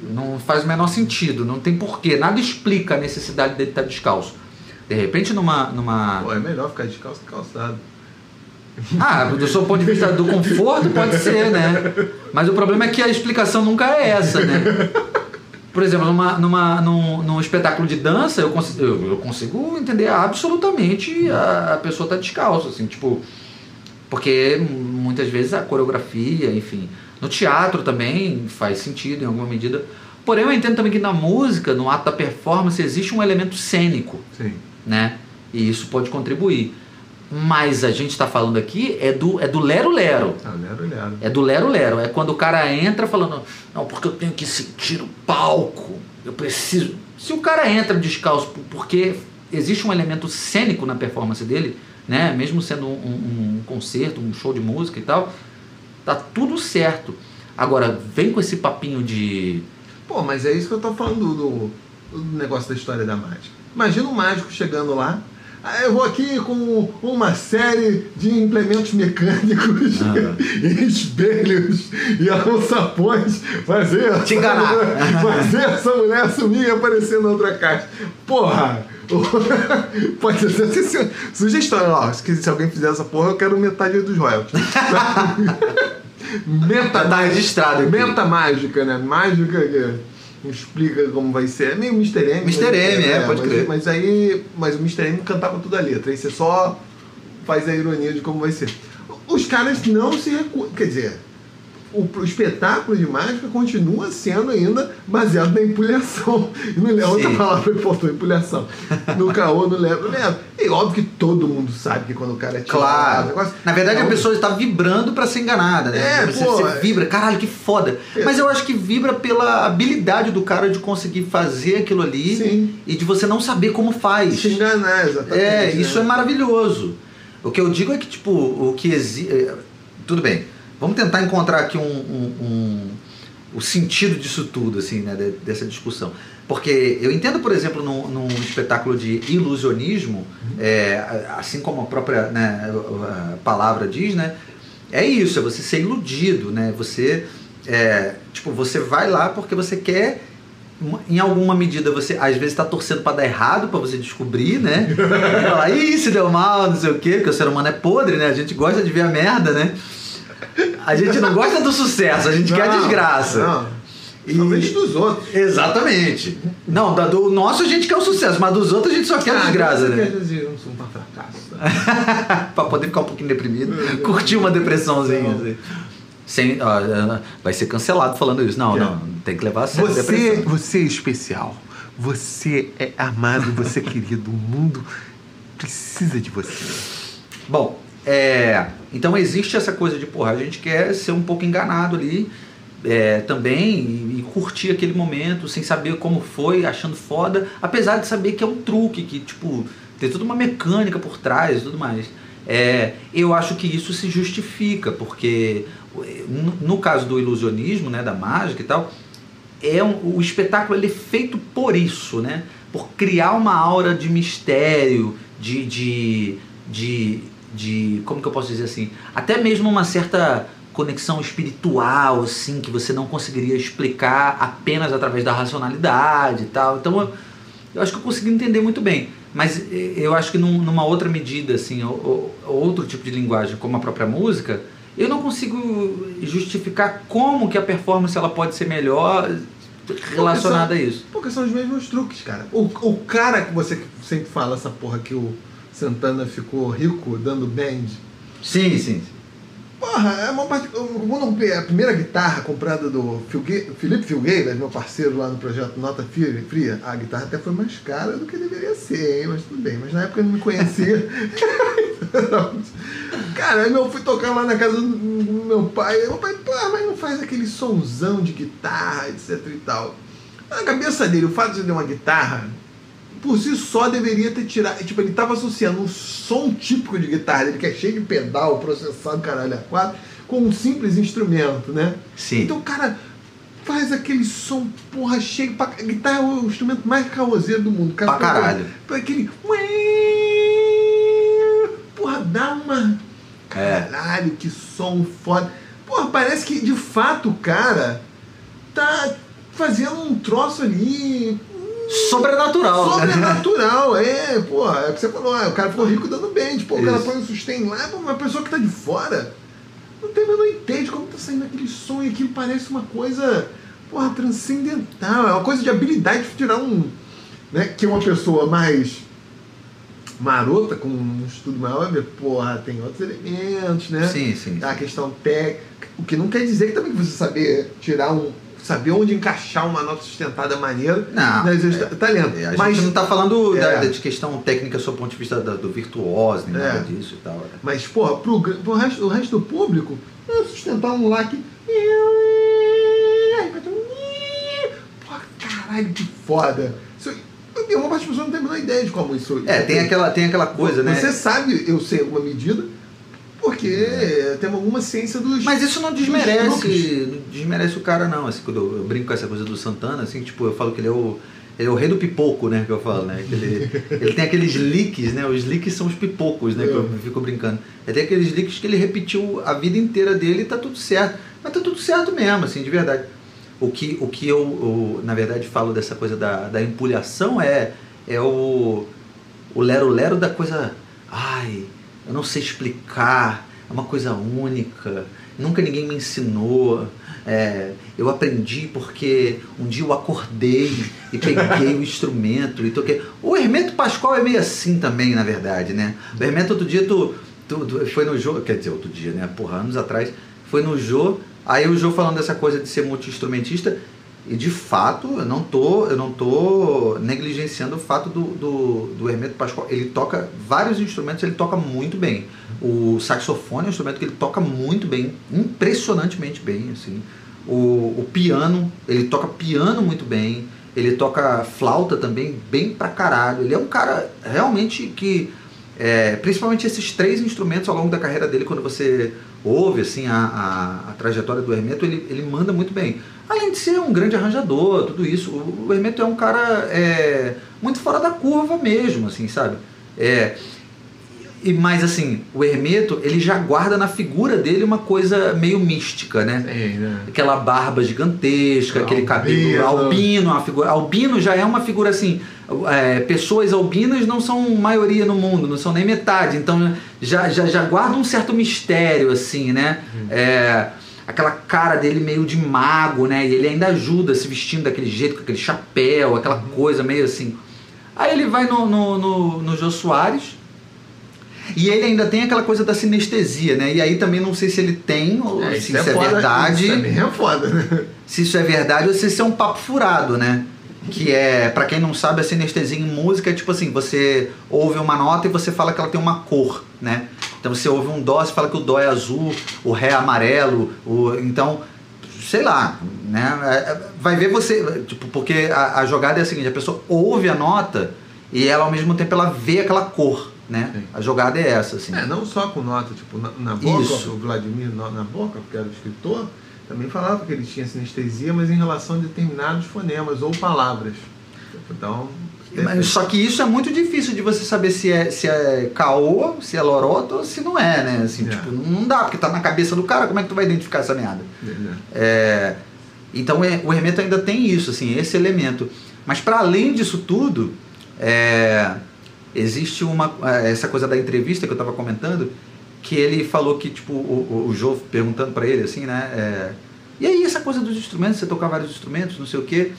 Speaker 1: Não faz o menor sentido, não tem porquê, nada explica a necessidade dele estar descalço. De repente numa...
Speaker 2: Pô, é melhor ficar descalço que calçado.
Speaker 1: Do seu ponto de vista do conforto, pode ser, né? Mas o problema é que a explicação nunca é essa, né? Por exemplo, num espetáculo de dança, eu consigo entender absolutamente a pessoa estar descalço, assim, tipo... Porque muitas vezes a coreografia, enfim... No teatro também faz sentido em alguma medida. Porém, eu entendo também que na música, no ato da performance, existe um elemento cênico.
Speaker 2: Sim.
Speaker 1: Né? E isso pode contribuir. Mas a gente está falando aqui é do lero-lero.
Speaker 2: Lero-lero.
Speaker 1: É do lero-lero. É quando o cara entra falando, não, porque eu tenho que sentir o palco. Eu preciso... Se o cara entra descalço porque existe um elemento cênico na performance dele, né? Mesmo sendo um concerto, um show de música e tal... Tá tudo certo. Agora, vem com esse papinho de...
Speaker 2: Pô, mas é isso que eu tô falando do negócio da história da mágica. Imagina um mágico chegando lá. Eu vou aqui com uma série de implementos mecânicos, espelhos e alçapões, fazer...
Speaker 1: Te enganar.
Speaker 2: Fazer essa mulher sumir e aparecer na outra caixa. Porra! Pode ser sugestão, ó. Se alguém fizer essa porra, eu quero metade dos royalties.
Speaker 1: Tá registrado aqui.
Speaker 2: Menta mágica, né? Mágica que explica como vai ser. É meio Mr. M.
Speaker 1: Mr. M, pode crer.
Speaker 2: Mas o Mr. M cantava toda a letra. Aí você só faz a ironia de como vai ser. Os caras não se recusam. Quer dizer, o espetáculo de mágica continua sendo ainda baseado na empulhação. Outra palavra que faltou, empulhação. No caô, no lero. É óbvio que todo mundo sabe que quando o cara tira...
Speaker 1: Claro. Na verdade, a pessoa está vibrando para ser enganada, né? Você vibra, caralho, que foda. Mas eu acho que vibra pela habilidade do cara de conseguir fazer aquilo ali. Sim. E de você não saber como faz.
Speaker 2: Se enganar, exatamente.
Speaker 1: Isso é maravilhoso. O que eu digo é que, tipo, o que existe... Tudo bem. Vamos tentar encontrar aqui o sentido disso tudo, assim, né, dessa discussão. Porque eu entendo, por exemplo, num espetáculo de ilusionismo, assim como a própria, né, a palavra diz, né, é isso, é você ser iludido, né, você vai lá porque você quer, em alguma medida, você às vezes está torcendo para dar errado, para você descobrir, né, falar, ih, se deu mal, não sei o quê, porque o ser humano é podre, né, a gente gosta de ver a merda, né. A gente não gosta do sucesso, a gente quer a desgraça.
Speaker 2: Não. Somente dos outros.
Speaker 1: Exatamente. Não, do nosso a gente quer o sucesso, mas dos outros a gente só quer a desgraça, né?
Speaker 2: Quer dizer, não sou um fracasso.
Speaker 1: Pra poder ficar um pouquinho deprimido, curtir uma depressãozinha. Assim. Vai ser cancelado falando isso. Não, tem que levar a sério.
Speaker 2: Você é especial. Você é amado, você é querido. O mundo precisa de você.
Speaker 1: Bom, então existe essa coisa de, porra, a gente quer ser um pouco enganado ali também e curtir aquele momento sem saber como foi, achando foda, apesar de saber que é um truque, que tipo, tem toda uma mecânica por trás e tudo mais. Eu acho que isso se justifica, porque no caso do ilusionismo, né, da mágica e tal, o espetáculo ele é feito por isso, né, por criar uma aura de mistério, de como que eu posso dizer assim, até mesmo uma certa conexão espiritual, assim, que você não conseguiria explicar apenas através da racionalidade e tal. Então eu acho que eu consegui entender muito bem, mas eu acho que numa outra medida, assim, outro tipo de linguagem, como a própria música, eu não consigo justificar como que a performance ela pode ser melhor relacionada a isso.
Speaker 2: Porque são os mesmos truques, cara. O cara que você sempre fala essa porra que o Santana ficou rico dando band.
Speaker 1: Sim.
Speaker 2: Porra, é uma parte. Quando eu comprei a primeira guitarra comprada do Felipe Filgueiras, meu parceiro lá no projeto Nota Fria, a guitarra até foi mais cara do que deveria ser, hein? Mas tudo bem. Mas na época eu não me conhecia. Cara, eu fui tocar lá na casa do meu pai. Meu pai, pô, mas não faz aquele sonzão de guitarra, etc e tal. Na cabeça dele, o fato de ter uma guitarra, por si só deveria ter tirado. Tipo, ele estava associando um som típico de guitarra dele, que é cheio de pedal, processado, caralho, a 4, com um simples instrumento, né?
Speaker 1: Sim.
Speaker 2: Então o cara faz aquele som, porra, cheio. A guitarra é o instrumento mais caoseiro do mundo.
Speaker 1: Pra caralho.
Speaker 2: Aquele. Porra, dá uma. Caralho, que som foda. Porra, parece que de fato o cara tá fazendo um troço ali.
Speaker 1: Sobrenatural.
Speaker 2: Sobrenatural, porra. É o que você falou, o cara ficou rico dando band, pô, o cara põe um sustain lá, pô, uma pessoa que tá de fora não tem a menor ideia de como tá saindo aquele som e aquilo parece uma coisa, porra, transcendental. É uma coisa de habilidade de tirar um. Né, que uma pessoa mais marota, com um estudo maior, vai ver, porra, tem outros elementos, né?
Speaker 1: Sim.
Speaker 2: A questão técnica, o que não quer dizer que também você saber onde encaixar uma nota sustentada maneira,
Speaker 1: não,
Speaker 2: talento.
Speaker 1: A gente não está falando de questão técnica sob o ponto de vista do virtuoso, nem nada disso e tal.
Speaker 2: Mas, porra, o resto do público, sustentar um lá que... Porra, caralho, que foda. Uma parte das pessoas não tem a menor ideia de como isso...
Speaker 1: Tem aquela coisa, né?
Speaker 2: Você sabe, eu sei alguma medida, porque tem alguma ciência dos...
Speaker 1: Mas isso não desmerece o cara, não. Assim, quando eu brinco com essa coisa do Santana, assim, tipo, eu falo que ele é o rei do pipoco, né? Que eu falo, né? Que ele tem aqueles licks, né? Os licks são os pipocos, né? Que eu fico brincando. Ele tem aqueles licks que ele repetiu a vida inteira dele e tá tudo certo. Mas tá tudo certo mesmo, assim, de verdade. O que eu na verdade, falo dessa coisa da empulhação é o lero-lero da coisa... Ai, eu não sei explicar, é uma coisa única, nunca ninguém me ensinou, eu aprendi porque um dia eu acordei e peguei o instrumento e toquei. O Hermeto Pascoal é meio assim também, na verdade, né? O Hermeto, outro dia, tu foi no Jô, quer dizer, outro dia, né? Porra, anos atrás, foi no Jô. Aí o Jô falando dessa coisa de ser multi-instrumentista, e de fato eu não tô negligenciando o fato do Hermeto Pascoal. Ele toca vários instrumentos, ele toca muito bem. O saxofone é um instrumento que ele toca muito bem, impressionantemente bem, assim. O piano, ele toca piano muito bem, ele toca flauta também bem pra caralho. Ele é um cara realmente que... principalmente esses 3 instrumentos ao longo da carreira dele, quando você ouve assim, a trajetória do Hermeto, ele manda muito bem. Além de ser um grande arranjador, tudo isso, o Hermeto é um cara muito fora da curva mesmo, assim, sabe? Mas assim, o Hermeto, ele já guarda na figura dele uma coisa meio mística, né? Aquela barba gigantesca, aquele cabelo albino, a figura albino já é uma figura assim, pessoas albinas não são maioria no mundo, não são nem metade, então já guarda um certo mistério, assim, né? Aquela cara dele meio de mago, né? E ele ainda ajuda se vestindo daquele jeito, com aquele chapéu, aquela coisa meio assim. Aí ele vai no Jô Soares, e ele ainda tem aquela coisa da sinestesia, né? E aí também não sei se ele tem, ou se isso é verdade.
Speaker 2: Isso também é foda, né?
Speaker 1: Se isso é verdade ou se isso é um papo furado, né? Que pra quem não sabe, a sinestesia em música é tipo assim, você ouve uma nota e você fala que ela tem uma cor, né? Então você ouve um dó, você fala que o dó é azul, o ré é amarelo, então, sei lá, né? Vai ver você, tipo, porque a jogada é a seguinte, a pessoa ouve a nota e ela ao mesmo tempo ela vê aquela cor, né? Sim. A jogada é essa, assim.
Speaker 2: Não só com nota, tipo, na boca,
Speaker 1: isso.
Speaker 2: O Vladimir na boca, porque era o escritor, também falava que ele tinha sinestesia, mas em relação a determinados fonemas ou palavras. Então...
Speaker 1: Só que isso é muito difícil de você saber se é caô, se é lorota ou se não é, né? Assim, tipo, não dá, porque tá na cabeça do cara, como é que tu vai identificar essa merda? Então o Hermeto ainda tem isso, assim, esse elemento. Mas para além disso tudo, existe essa coisa da entrevista que eu estava comentando, que ele falou que, tipo, o Jô perguntando pra ele, assim, né, e aí essa coisa dos instrumentos, você tocar vários instrumentos, não sei o quê,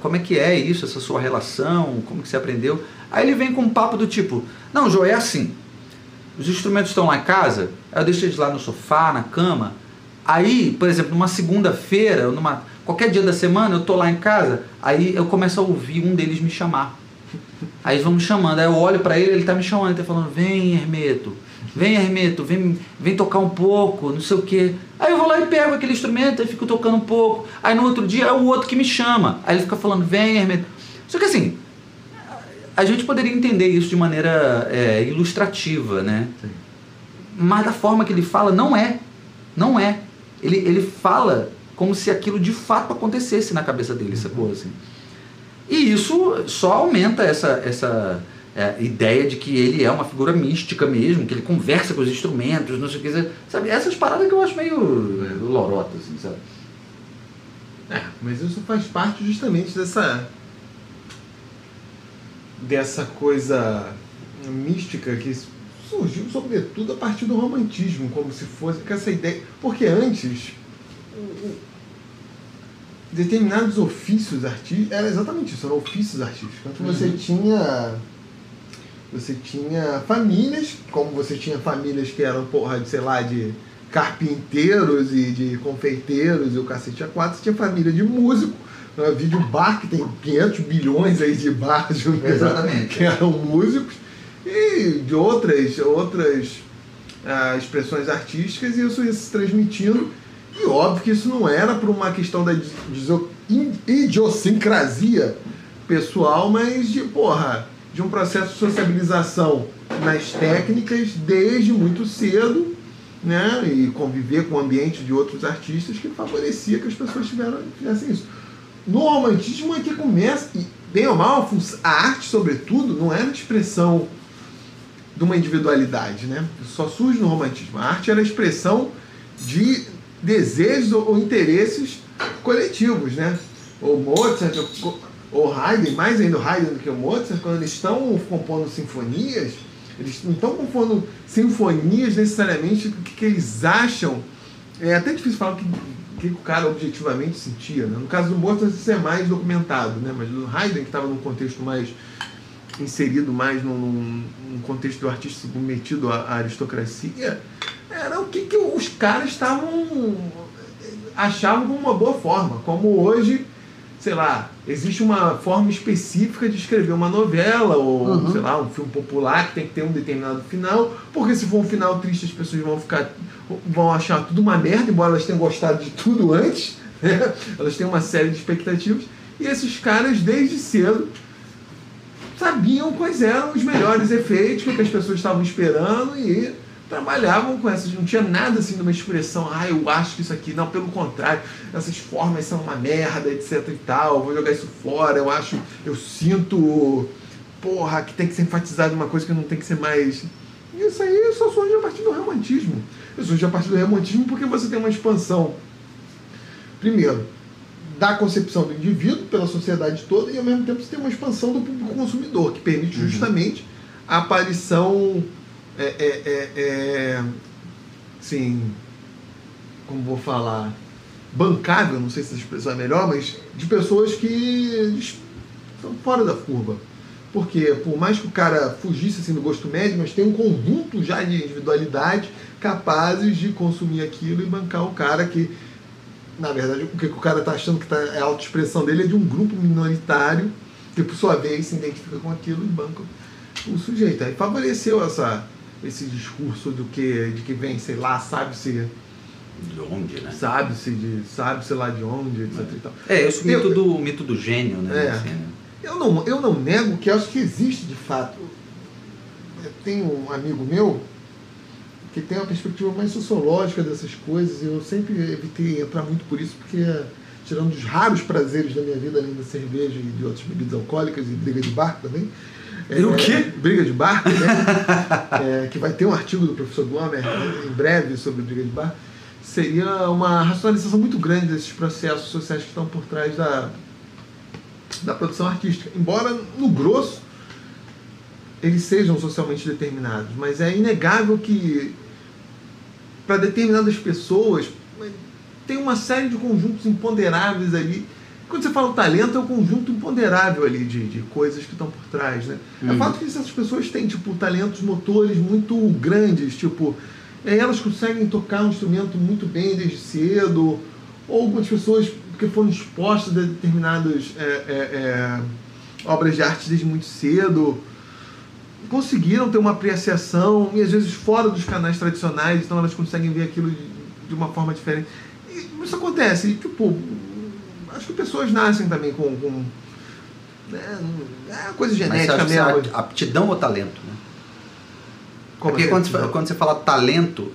Speaker 1: como é que é isso, essa sua relação, como que você aprendeu? Aí ele vem com um papo do tipo, não, Jô, é assim, os instrumentos estão lá em casa, aí eu deixo eles lá no sofá, na cama, aí, por exemplo, numa segunda-feira, ou qualquer dia da semana, eu tô lá em casa, aí eu começo a ouvir um deles me chamar. Aí eles vão me chamando, aí eu olho pra ele, ele tá me chamando, ele tá falando, vem Hermeto, vem tocar um pouco, não sei o quê. Aí eu vou lá e pego aquele instrumento, aí fico tocando um pouco. Aí no outro dia é o outro que me chama. Aí ele fica falando, vem Hermeto. Só que assim, a gente poderia entender isso de maneira ilustrativa, né? Sim. Mas da forma que ele fala, não é. Ele fala como se aquilo de fato acontecesse na cabeça dele, sacou? Assim. E isso só aumenta essa ideia de que ele é uma figura mística mesmo, que ele conversa com os instrumentos, não sei o que, sabe? Essas paradas que eu acho meio lorota, assim, sabe?
Speaker 2: Mas isso faz parte justamente dessa coisa mística que surgiu sobretudo a partir do romantismo, como se fosse com essa ideia, porque antes determinados ofícios artísticos, era exatamente isso, eram ofícios artísticos. Então você tinha famílias, como você tinha famílias que eram, de carpinteiros e de confeiteiros e o cacete A4, você tinha família de músico, vídeo bar, que tem 500 bilhões aí de bars que eram músicos, e de outras expressões artísticas, e isso ia se transmitindo. E óbvio que isso não era por uma questão da idiosincrasia pessoal, mas de um processo de sociabilização nas técnicas desde muito cedo, né? E conviver com o ambiente de outros artistas que favorecia que as pessoas fizessem isso. No romantismo é que começa, e bem ou mal, a arte, sobretudo, não era a expressão de uma individualidade, né? Isso só surge no romantismo. A arte era a expressão de desejos ou interesses coletivos, né? O Mozart, ou Haydn, mais ainda o Haydn do que o Mozart, quando eles estão compondo sinfonias, eles não estão compondo sinfonias necessariamente do que eles acham. É até difícil falar o que o cara objetivamente sentia, né? No caso do Mozart isso é mais documentado, né? Mas do Haydn, que estava num contexto mais inserido mais num contexto do artista submetido à aristocracia, era o que os caras achavam como uma boa forma. Como hoje, sei lá, existe uma forma específica de escrever uma novela ou, sei lá, um filme popular que tem que ter um determinado final, porque se for um final triste as pessoas vão achar tudo uma merda, embora elas tenham gostado de tudo antes, né? Elas têm uma série de expectativas, e esses caras desde cedo sabiam quais eram os melhores efeitos, o que as pessoas estavam esperando, e trabalhavam com essas. Não tinha nada assim de uma expressão, eu acho que isso aqui, não, pelo contrário, essas formas são uma merda, etc e tal, vou jogar isso fora, eu sinto, que tem que ser enfatizado uma coisa que não tem que ser mais. Isso aí só surge a partir do romantismo. Isso surge a partir do romantismo porque você tem uma expansão, primeiro, da concepção do indivíduo pela sociedade toda, e ao mesmo tempo você tem uma expansão do público consumidor, que permite justamente a aparição, como vou falar, bancável, não sei se essa expressão é melhor, mas de pessoas que estão fora da curva. Porque por mais que o cara fugisse assim, do gosto médio, mas tem um conjunto já de individualidade capazes de consumir aquilo e bancar o cara que, na verdade, o que o cara está achando que é a autoexpressão dele é de um grupo minoritário que, por sua vez, se identifica com aquilo e banca o sujeito. Aí favoreceu esse discurso de que vem, sei lá, sabe-se
Speaker 1: de onde, né?
Speaker 2: Sabe-se lá de onde, etc. E tal.
Speaker 1: Esse mito do gênio, né? Assim, né?
Speaker 2: Eu não nego que acho que existe de fato. Tem um amigo meu que tem uma perspectiva mais sociológica dessas coisas, e eu sempre evitei entrar muito por isso, porque, tirando os raros prazeres da minha vida, além da cerveja e de outras bebidas alcoólicas e briga de bar também.
Speaker 1: O quê?
Speaker 2: Briga de bar, né? Que vai ter um artigo do professor Glomer em breve sobre briga de bar. Seria uma racionalização muito grande desses processos sociais que estão por trás da produção artística. Embora, no grosso, eles sejam socialmente determinados, mas é inegável que para determinadas pessoas, tem uma série de conjuntos imponderáveis ali. Quando você fala o talento, é um conjunto imponderável ali de coisas que estão por trás, né? É fato que essas pessoas têm, tipo, talentos motores muito grandes, tipo, elas conseguem tocar um instrumento muito bem desde cedo, ou algumas pessoas que foram expostas a determinadas obras de arte desde muito cedo, conseguiram ter uma apreciação, e às vezes fora dos canais tradicionais, então elas conseguem ver aquilo de uma forma diferente. E isso acontece, e, tipo, acho que pessoas nascem também com coisa genética mesmo.
Speaker 1: Aptidão ou talento, né?
Speaker 2: Porque
Speaker 1: quando você fala talento,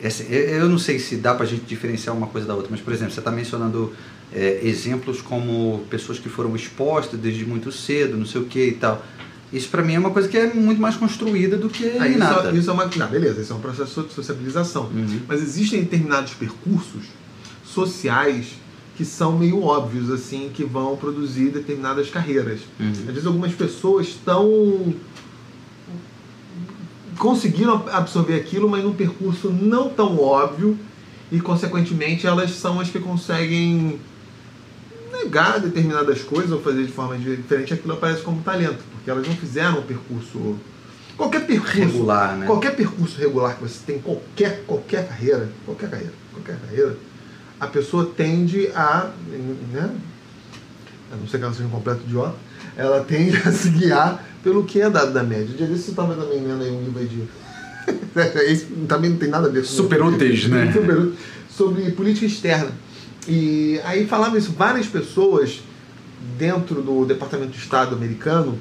Speaker 1: eu não sei se dá pra gente diferenciar uma coisa da outra, mas, por exemplo, você está mencionando exemplos como pessoas que foram expostas desde muito cedo, não sei o que e tal. Isso pra mim é uma coisa que é muito mais construída do que nada.
Speaker 2: Isso é uma... Não, beleza, isso é um processo de sociabilização. Mas existem determinados percursos sociais que são meio óbvios, assim, que vão produzir determinadas carreiras. Às vezes algumas pessoas conseguiram absorver aquilo, mas num percurso não tão óbvio, e consequentemente elas são as que conseguem negar determinadas coisas ou fazer de forma diferente, aquilo aparece como talento, porque elas não fizeram um percurso... Qualquer percurso regular, né? Qualquer percurso regular que você tem, qualquer carreira, a pessoa tende a, né, a não ser que ela seja um completo idiota, ela tende a se guiar pelo que é dado da média. Um dia desse você estava também lendo aí um livro aí de... Isso também não tem nada a ver com...
Speaker 1: Super úteis, né?
Speaker 2: Super úteis, sobre política externa. E aí falava isso, várias pessoas dentro do Departamento de Estado americano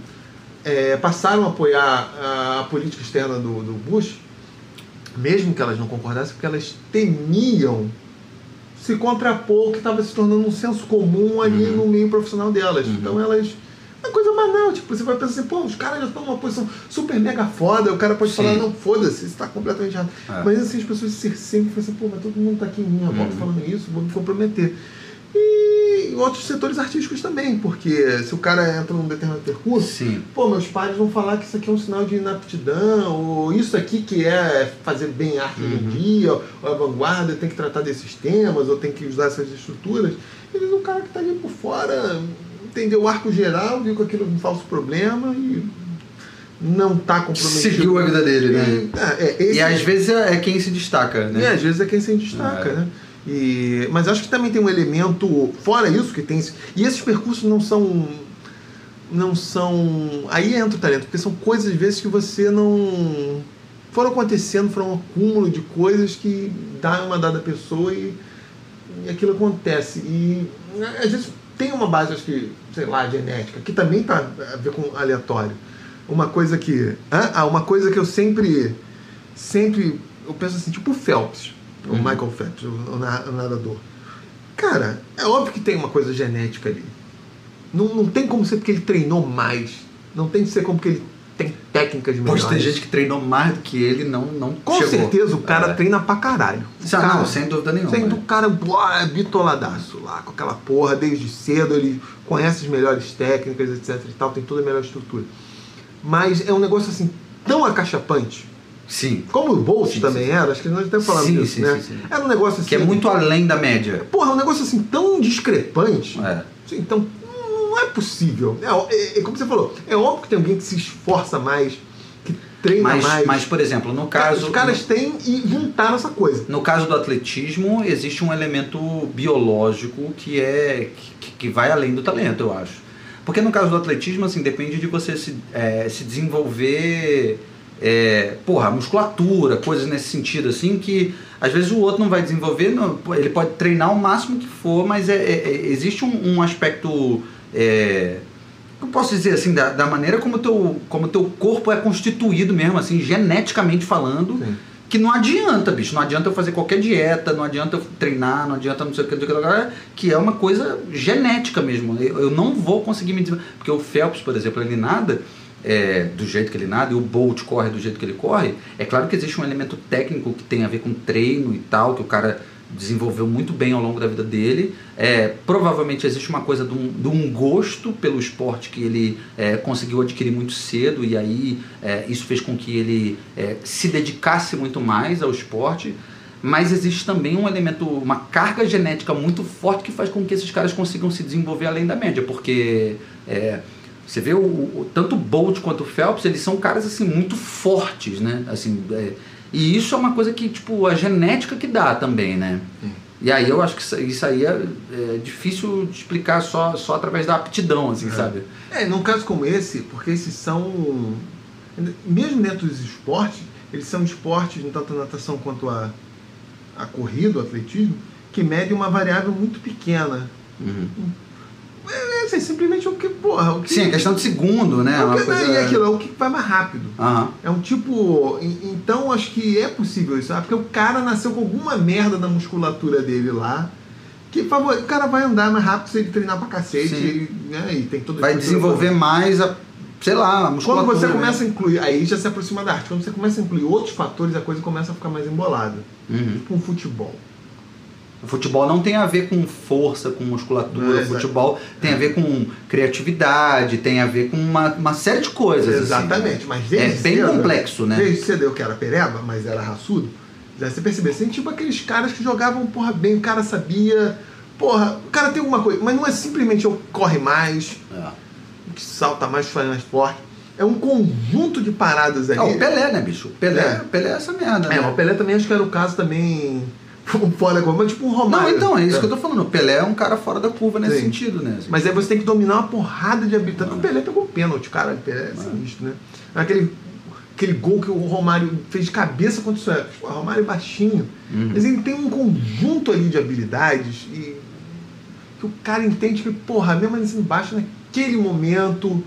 Speaker 2: passaram a apoiar a política externa do Bush, mesmo que elas não concordassem, porque elas temiam se contrapor o que estava se tornando um senso comum ali no meio profissional delas. Então elas... É uma coisa banal, tipo, você vai pensar assim, pô, os caras já estão numa posição super mega foda, o cara pode falar, não, foda-se, isso está completamente errado. Mas assim, as pessoas se cercam e falam assim, pô, mas todo mundo está aqui em minha volta falando isso, vou me comprometer. E outros setores artísticos também, porque se o cara entra num determinado percurso, pô, meus pais vão falar que isso aqui é um sinal de inaptidão, ou isso aqui que é fazer bem arte hoje em dia, ou a vanguarda tem que tratar desses temas, ou tem que usar essas estruturas. E o cara que está ali por fora... entendeu o arco geral, viu que aquilo é um falso problema e não está comprometido.
Speaker 1: Seguiu a vida dele, né? E às vezes é quem se destaca, né?
Speaker 2: E às vezes é quem se destaca, né? Mas acho que também tem um elemento, fora isso, que tem... E esses percursos não são... Aí entra o talento, porque são coisas, às vezes, que você não... Foram acontecendo, foram um acúmulo de coisas que dá uma dada pessoa e aquilo acontece. E às vezes... Tem uma base, acho que, sei lá, genética, que também tá a ver com aleatório. Uma coisa que eu sempre eu penso assim, tipo o Phelps, o Michael Phelps, o nadador. Cara, é óbvio que tem uma coisa genética ali. Não tem como ser porque ele treinou mais. Não tem que ser como que ele tem técnicas melhores.
Speaker 1: Pode ter gente que treinou mais do que ele não
Speaker 2: com
Speaker 1: chegou.
Speaker 2: Certeza o cara treina pra caralho.
Speaker 1: Não, sem dúvida nenhuma.
Speaker 2: O cara é bitoladaço lá, com aquela porra, desde cedo, ele conhece as melhores técnicas, etc e tal, tem toda a melhor estrutura. Mas é um negócio assim, tão acachapante.
Speaker 1: Sim.
Speaker 2: Como o Bolt também era, acho que nós até falamos disso, né? Sim. Era um negócio assim...
Speaker 1: Que é muito além da média.
Speaker 2: Porra, é um negócio assim, tão discrepante. Assim, então... Não é possível. Como você falou, é óbvio que tem alguém que se esforça mais, que treina mais.
Speaker 1: Mas, por exemplo, no caso...
Speaker 2: Os caras têm e juntaram essa coisa.
Speaker 1: No caso do atletismo, existe um elemento biológico que vai além do talento, eu acho. Porque no caso do atletismo, assim, depende de você se desenvolver... musculatura, coisas nesse sentido, assim, que às vezes o outro não vai desenvolver, ele pode treinar o máximo que for, mas existe um aspecto... eu posso dizer assim, da maneira como o teu corpo é constituído mesmo, assim, geneticamente falando, que não adianta, bicho, não adianta eu fazer qualquer dieta, não adianta eu treinar, não adianta não sei o que é uma coisa genética mesmo. Eu não vou conseguir me desenvolver, porque o Phelps, por exemplo, ele nada do jeito que ele nada, e o Bolt corre do jeito que ele corre. É claro que existe um elemento técnico que tem a ver com treino e tal, que o cara desenvolveu muito bem ao longo da vida dele. Provavelmente existe uma coisa de um gosto pelo esporte que ele conseguiu adquirir muito cedo, e aí isso fez com que ele se dedicasse muito mais ao esporte. Mas existe também um elemento, uma carga genética muito forte que faz com que esses caras consigam se desenvolver além da média, porque você vê tanto o Bolt quanto o Phelps, eles são caras assim muito fortes, né? Assim, e isso é uma coisa que, tipo, a genética que dá também, né? E aí eu acho que isso aí é difícil de explicar só através da aptidão, assim, sabe?
Speaker 2: Num caso como esse, porque esses são, mesmo dentro dos esportes, eles são esportes, tanto a natação quanto a corrida, o atletismo, que medem uma variável muito pequena. Simplesmente o que, porra... O que,
Speaker 1: sim, a questão de segundo, né?
Speaker 2: É o que vai mais rápido. É um tipo... Então, acho que é possível isso. Porque o cara nasceu com alguma merda na musculatura dele lá, que o cara vai andar mais rápido se ele treinar pra cacete. E tem todo
Speaker 1: vai desenvolver mais sei lá, a musculatura.
Speaker 2: Quando você começa a incluir... Aí já se aproxima da arte. Quando você começa a incluir outros fatores, a coisa começa a ficar mais embolada. Tipo um futebol.
Speaker 1: O futebol não tem a ver com força, com musculatura. O futebol tem a ver com criatividade, tem a ver com uma série de coisas.
Speaker 2: Exatamente,
Speaker 1: assim,
Speaker 2: mas desde
Speaker 1: bem
Speaker 2: cedo,
Speaker 1: complexo, né?
Speaker 2: Desde cedo eu que era pereba, mas era raçudo. Já você percebeu, assim, tipo aqueles caras que jogavam, porra, bem, o cara sabia, porra, o cara tem alguma coisa, mas não é simplesmente eu corre mais, que salta mais, faz mais forte. É um conjunto de paradas ali.
Speaker 1: O Pelé, né, bicho? Pelé é essa merda, né?
Speaker 2: O Pelé também acho que era o caso também... fora da curva, mas tipo um Romário.
Speaker 1: Não, então, é isso que eu tô falando. O Pelé é um cara fora da curva nesse sentido, né? Assim.
Speaker 2: Mas aí você tem que dominar uma porrada de habilidade. O Pelé pegou pênalti, cara. O Pelé é sinistro, né? Aquele gol que o Romário fez de cabeça contra o Suécia. O Romário é baixinho. Mas ele tem um conjunto ali de habilidades e que o cara entende que, porra, mesmo assim embaixo naquele momento.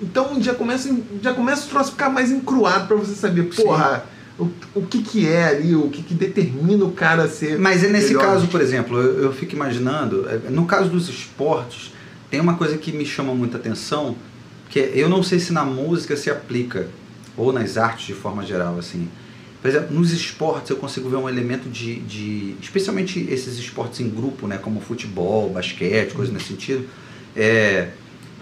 Speaker 2: Então já começa o troço a ficar mais encruado pra você saber, porra... O que é ali, o que determina o cara a ser...
Speaker 1: Mas nesse caso, por exemplo, eu fico imaginando, no caso dos esportes, tem uma coisa que me chama muita atenção, que eu não sei se na música se aplica, ou nas artes de forma geral, assim. Por exemplo, nos esportes eu consigo ver um elemento especialmente esses esportes em grupo, né, como futebol, basquete, coisas nesse sentido,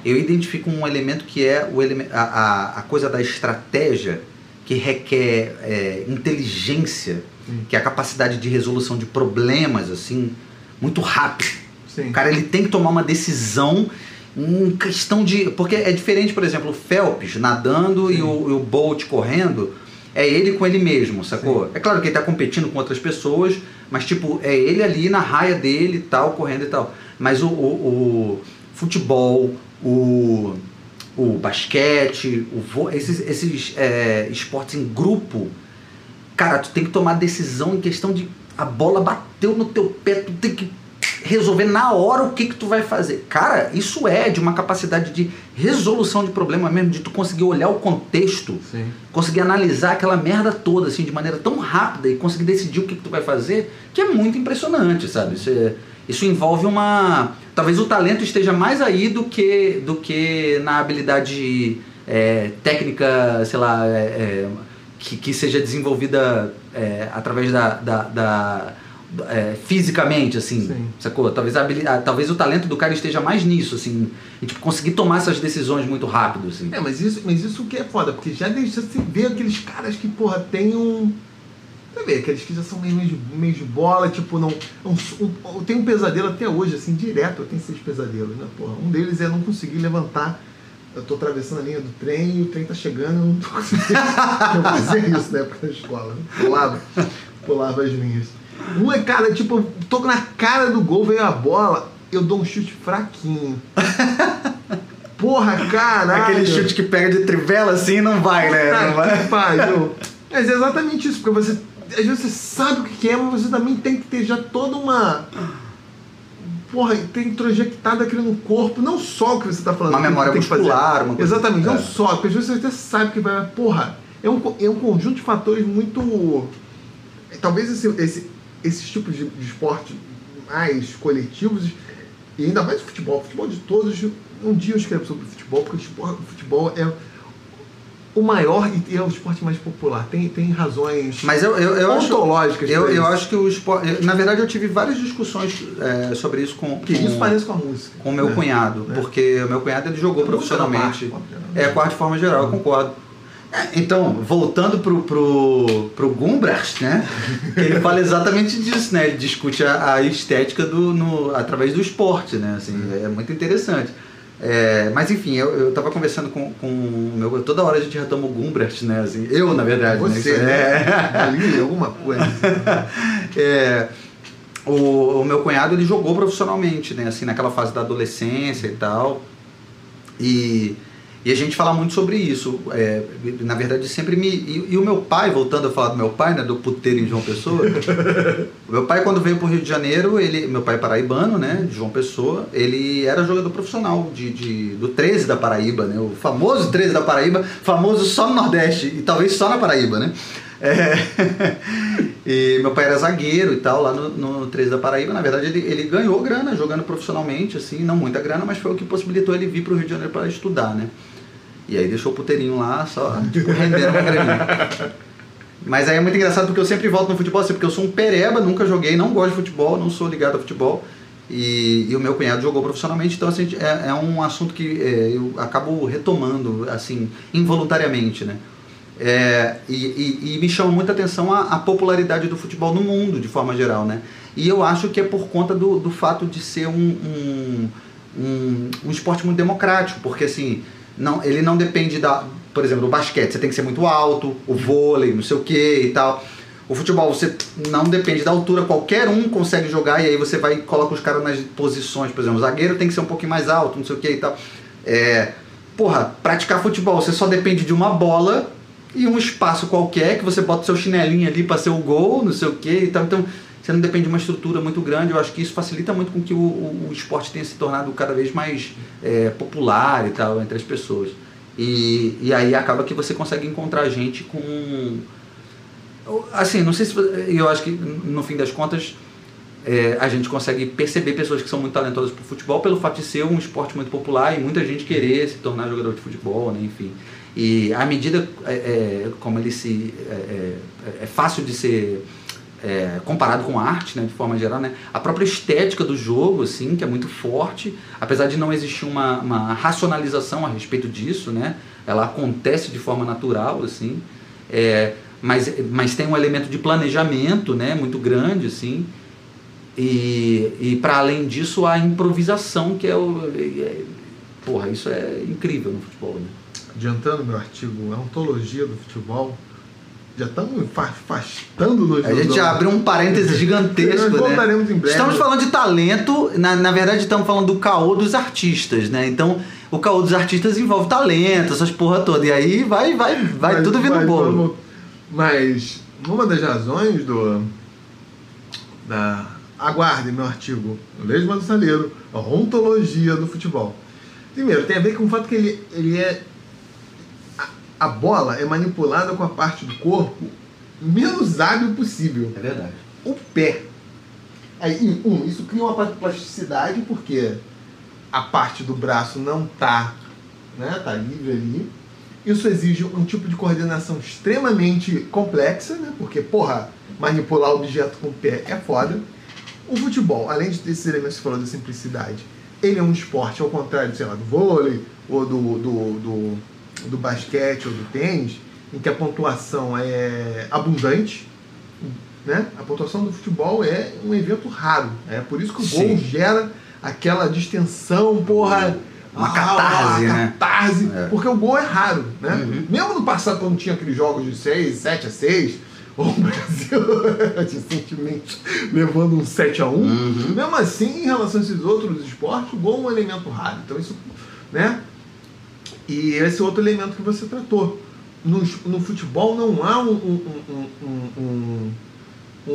Speaker 1: eu identifico um elemento que é a coisa da estratégia, que requer inteligência, que é a capacidade de resolução de problemas, assim, muito rápido. O cara, ele tem que tomar uma decisão em questão de... Porque é diferente, por exemplo, o Phelps nadando e o Bolt correndo, é ele com ele mesmo, sacou? É claro que ele tá competindo com outras pessoas, mas, tipo, é ele ali na raia dele e tal, correndo e tal. Mas o futebol, o basquete, esses esportes em grupo, cara, tu tem que tomar decisão em questão de a bola bateu no teu pé, tu tem que resolver na hora o que tu vai fazer. Cara, isso é de uma capacidade de resolução de problema mesmo, de tu conseguir olhar o contexto, conseguir analisar aquela merda toda, assim, de maneira tão rápida e conseguir decidir o que tu vai fazer, que é muito impressionante, sabe? Isso envolve talvez o talento esteja mais aí do que na habilidade técnica, sei lá, que seja desenvolvida através fisicamente, assim, sacou? Talvez o talento do cara esteja mais nisso, assim, e tipo, conseguir tomar essas decisões muito rápido, assim.
Speaker 2: Mas isso que é foda, porque já deixa você ver aqueles caras que, porra, tem um... Você vê, aqueles que já são meio de bola, tipo, não... Eu tenho um pesadelo até hoje, assim, direto, eu tenho 6 pesadelos, né, porra. Um deles é não conseguir levantar, eu tô atravessando a linha do trem e o trem tá chegando, eu não tô conseguindo. Eu fazia isso na época da escola, pulava as linhas. Cara, tipo, eu tô na cara do gol, veio a bola, eu dou um chute fraquinho. Porra, caralho!
Speaker 1: Aquele chute que pega de trivela assim não vai, né? Não vai.
Speaker 2: Mas é exatamente isso, porque você... Às vezes você sabe o que é, mas você também tem que ter já toda uma... Porra, tem introjectado aquilo no corpo, não só o que você tá falando.
Speaker 1: Uma memória muscular, uma coisa...
Speaker 2: Exatamente, não só, porque às vezes você até sabe que vai... Porra, é um conjunto de fatores muito... Talvez esses tipos de esporte mais coletivos, e ainda mais o futebol de todos... Um dia eu escrevo sobre o futebol, porque o futebol o maior e é o esporte mais popular. Tem razões
Speaker 1: mas eu
Speaker 2: ontológicas.
Speaker 1: Eu acho que o esporte... Na verdade, eu tive várias discussões sobre isso
Speaker 2: isso parece com a música.
Speaker 1: Com o meu cunhado. Porque o meu cunhado ele jogou profissionalmente. Quarto de forma geral, eu concordo. Então, voltando pro Gumbrecht, né? Ele fala exatamente disso, né? Ele discute a estética através do esporte, né? Assim, é muito interessante. Mas enfim, eu tava conversando com o meu... Toda hora a gente retoma o Gumbrecht, né? Assim, eu, na verdade.
Speaker 2: Você, né? Ali, alguma coisa.
Speaker 1: O meu cunhado, ele jogou profissionalmente, né? Assim, naquela fase da adolescência e tal. E a gente fala muito sobre isso. Na verdade, sempre E o meu pai, voltando a falar do meu pai, né? Do puteiro em João Pessoa. O meu pai, quando veio pro Rio de Janeiro, meu pai é paraibano, né? De João Pessoa. Ele era jogador profissional do 13 da Paraíba, né? O famoso 13 da Paraíba, famoso só no Nordeste e talvez só na Paraíba, né? E meu pai era zagueiro e tal, lá no 13 da Paraíba. Na verdade, ele ganhou grana jogando profissionalmente, assim, não muita grana, mas foi o que possibilitou ele vir pro Rio de Janeiro para estudar, né? E aí deixou o puteirinho lá, só tipo, rendendo uma graninha. Mas aí é muito engraçado porque eu sempre volto no futebol, assim, porque eu sou um pereba, nunca joguei, não gosto de futebol, não sou ligado a futebol. E o meu cunhado jogou profissionalmente, então assim, é um assunto que eu acabo retomando, assim, involuntariamente, né? E me chama muita atenção a popularidade do futebol no mundo, de forma geral, né? E eu acho que é por conta do fato de ser um esporte muito democrático, porque assim... ele não depende por exemplo, do basquete, você tem que ser muito alto, o vôlei, não sei o que e tal. O futebol, você não depende da altura, qualquer um consegue jogar e aí você vai e coloca os caras nas posições, por exemplo, o zagueiro tem que ser um pouquinho mais alto, não sei o que e tal. Praticar futebol, você só depende de uma bola e um espaço qualquer, que você bota o seu chinelinho ali para ser o gol, não sei o que e tal. Então, você não depende de uma estrutura muito grande. Eu acho que isso facilita muito com que o esporte tenha se tornado cada vez mais popular e tal entre as pessoas. E aí acaba que você consegue encontrar gente com... Assim, não sei se... Eu acho que no fim das contas a gente consegue perceber pessoas que são muito talentosas pro futebol pelo fato de ser um esporte muito popular e muita gente querer se tornar jogador de futebol, né? Enfim. E à medida como ele é fácil de ser... comparado com a arte, né, de forma geral, né, a própria estética do jogo, assim, que é muito forte, apesar de não existir uma racionalização a respeito disso, né, ela acontece de forma natural, assim, mas tem um elemento de planejamento, né, muito grande, assim, e para além disso a improvisação, que isso é incrível no futebol, né?
Speaker 2: Adiantando meu artigo, a ontologia do futebol. Já estamos afastando.
Speaker 1: A gente já abriu um parêntese gigantesco,
Speaker 2: nós voltaremos em breve.
Speaker 1: Estamos falando de talento, na verdade estamos falando do caô dos artistas, né? Então, o caô dos artistas envolve talento, essas porra toda. E aí vai tudo vir no bolo.
Speaker 2: Mas uma das razões aguardem meu artigo, o Lesma do Saleiro, a ontologia do futebol. Primeiro, tem a ver com o fato que ele é... A bola é manipulada com a parte do corpo menos hábil possível.
Speaker 1: É verdade.
Speaker 2: O pé. Aí, isso cria uma plasticidade porque a parte do braço não tá, né, tá livre ali. Isso exige um tipo de coordenação extremamente complexa, né, porque, manipular objeto com o pé é foda. O futebol, além de ter esses elementos que você falou da simplicidade, ele é um esporte, ao contrário, sei lá, do vôlei ou do basquete ou do tênis, em que a pontuação é abundante, né? A pontuação do futebol é um evento raro. É por isso que o gol gera aquela distensão,
Speaker 1: uma catarse, né?
Speaker 2: Porque o gol é raro, né? Uhum. Mesmo no passado, quando tinha aqueles jogos de 7-6, ou o Brasil recentemente levando um 7-1, mesmo assim, em relação a esses outros esportes, o gol é um elemento raro. Então isso, né? E esse outro elemento que você tratou. No futebol não há um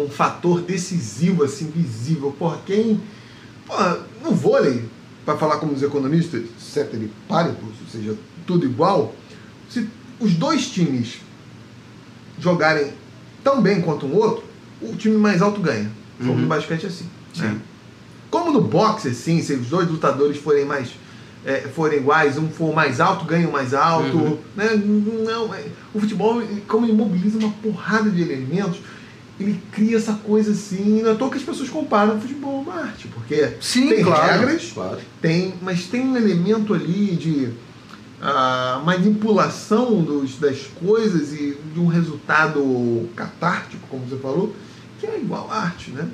Speaker 2: fator decisivo, assim, visível. No vôlei, para falar como os economistas, ceteris paribus, ou seja, tudo igual, se os dois times jogarem tão bem quanto um outro, o time mais alto ganha. Como no basquete, assim.
Speaker 1: Sim.
Speaker 2: Né? Como no boxe, assim, se os dois lutadores forem mais forem iguais, um for mais alto, ganha o mais alto. Né? Não, o futebol, como ele mobiliza uma porrada de elementos, ele cria essa coisa assim. Não é à toa que as pessoas comparam o futebol a uma arte, porque
Speaker 1: Sim,
Speaker 2: tem
Speaker 1: claro,
Speaker 2: regras,
Speaker 1: claro.
Speaker 2: mas tem um elemento ali de manipulação das coisas e de um resultado catártico, como você falou, que é igual à arte, né?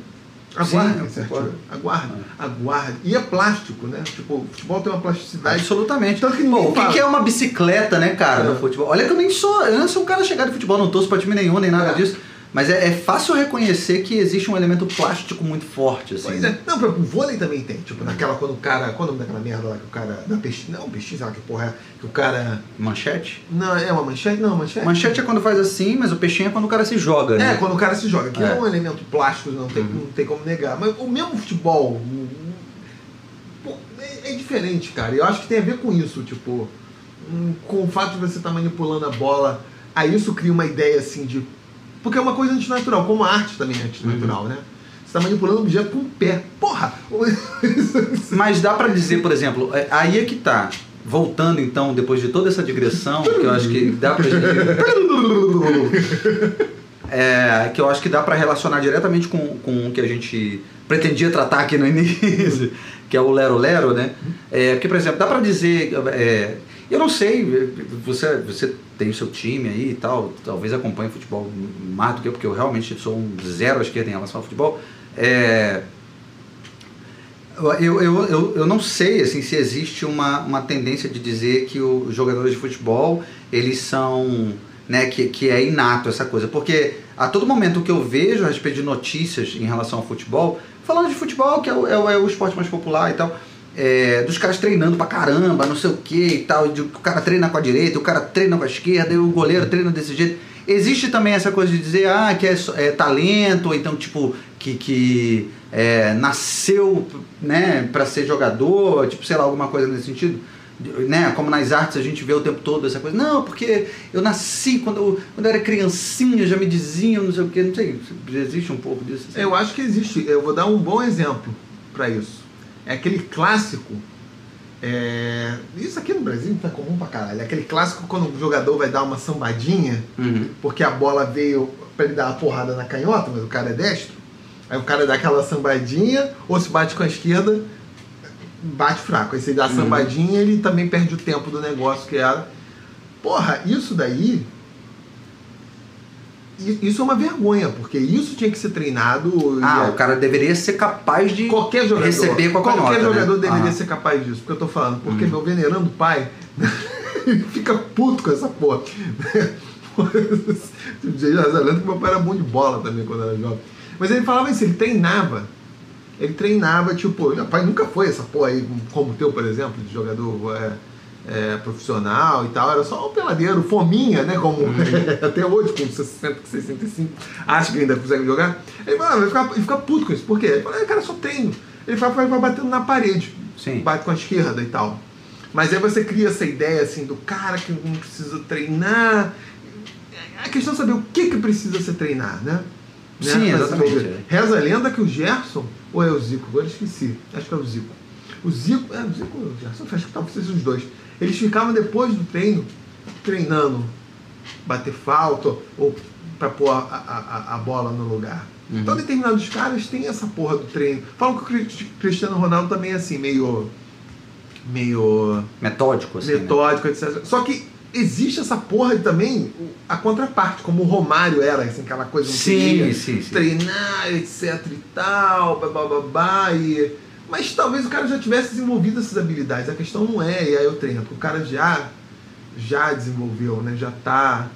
Speaker 2: Aguarde, certo? Aguarde. E é plástico, né? Tipo, o futebol tem uma plasticidade.
Speaker 1: Absolutamente.
Speaker 2: Tanto que
Speaker 1: o que é uma bicicleta, né, cara, no futebol? Olha que eu não sou um cara chegado de futebol, não torço pra time nenhum, nem nada disso. Mas é fácil reconhecer que existe um elemento plástico muito forte, assim.
Speaker 2: Pois é. Não, o vôlei também tem. Tipo, naquela, quando o cara... Qual é o nome daquela merda lá que o cara... Da peixinho, não, peixinho, sei lá que porra é. Que o cara...
Speaker 1: Manchete?
Speaker 2: Não, é uma manchete? Não, manchete.
Speaker 1: Manchete é quando faz assim, mas o peixinho é quando o cara se joga, né?
Speaker 2: Quando o cara se joga. Que é um elemento plástico, não tem como negar. Mas o mesmo futebol... É diferente, cara. Eu acho que tem a ver com isso, tipo... Com o fato de você estar manipulando a bola, aí isso cria uma ideia, assim, de... Porque é uma coisa antinatural, como a arte também é antinatural, né? Você está manipulando um objeto com o pé. Porra!
Speaker 1: Mas dá pra dizer, por exemplo, aí é que tá. Voltando então, depois de toda essa digressão, que eu acho que dá pra gente... que eu acho que dá pra relacionar diretamente com o que a gente pretendia tratar aqui no início, que é o lero-lero, né? Porque, por exemplo, dá pra dizer... eu não sei, você tem o seu time aí e tal, talvez acompanhe futebol mais do que eu, porque eu realmente sou um zero à esquerda em relação ao futebol. Eu não sei assim, se existe uma tendência de dizer que os jogadores de futebol, eles são... Né, que é inato essa coisa, porque a todo momento que eu vejo a respeito de notícias em relação ao futebol, falando de futebol, que é o esporte mais popular e tal... dos caras treinando pra caramba, não sei o que e tal, o cara treina com a direita, o cara treina com a esquerda, e o goleiro treina desse jeito. Existe também essa coisa de dizer que é talento, ou então tipo que nasceu, né, pra ser jogador, tipo, sei lá, alguma coisa nesse sentido, né? Como nas artes a gente vê o tempo todo essa coisa, não, porque eu nasci quando eu era criancinha, já me diziam, não sei o que, não sei, existe um pouco disso assim.
Speaker 2: Eu acho que existe, eu vou dar um bom exemplo pra isso. É aquele clássico, isso aqui no Brasil não é comum pra caralho, é aquele clássico quando o jogador vai dar uma sambadinha, porque a bola veio pra ele dar uma porrada na canhota, mas o cara é destro, aí o cara dá aquela sambadinha, ou se bate com a esquerda, bate fraco, aí se ele dá a sambadinha, ele também perde o tempo do negócio que era. Porra, isso daí... Isso é uma vergonha, porque isso tinha que ser treinado.
Speaker 1: O cara deveria ser capaz de receber qualquer nota. Qualquer
Speaker 2: jogador deveria ser capaz disso, porque eu tô falando. Porque meu venerando pai fica puto com essa porra. Que meu pai era bom de bola também quando era jovem. Mas ele falava isso, ele treinava, tipo, meu pai nunca foi essa porra aí, como o teu, por exemplo, de jogador profissional e tal, era só um peladeiro, fominha, né, como até hoje, com 60, 65, acho que ainda consegue jogar. Ele fica puto com isso, por quê? Ele fala, cara, só treino. Ele vai batendo na parede, bate com a esquerda e tal. Mas aí você cria essa ideia, assim, do cara que não precisa treinar. A questão é saber o que precisa ser treinar, né?
Speaker 1: Sim, exatamente.
Speaker 2: Reza a lenda que o Gerson, ou é o Zico, agora esqueci, acho que é o Zico. O Zico ou o Gerson, acho que talvez sejam os dois. Eles ficavam depois do treino, treinando, bater falta, ou para pôr a bola no lugar. Então, determinados caras têm essa porra do treino. Falam que o Cristiano Ronaldo também é assim, meio
Speaker 1: metódico, assim,
Speaker 2: metódico, né? Etc. Só que existe essa porra e também a contraparte, como o Romário era, assim, aquela coisa
Speaker 1: sim.
Speaker 2: treinar, etc e tal, babá, mas talvez o cara já tivesse desenvolvido essas habilidades. A questão não é, e aí eu treino, porque o cara já desenvolveu, né? Já tá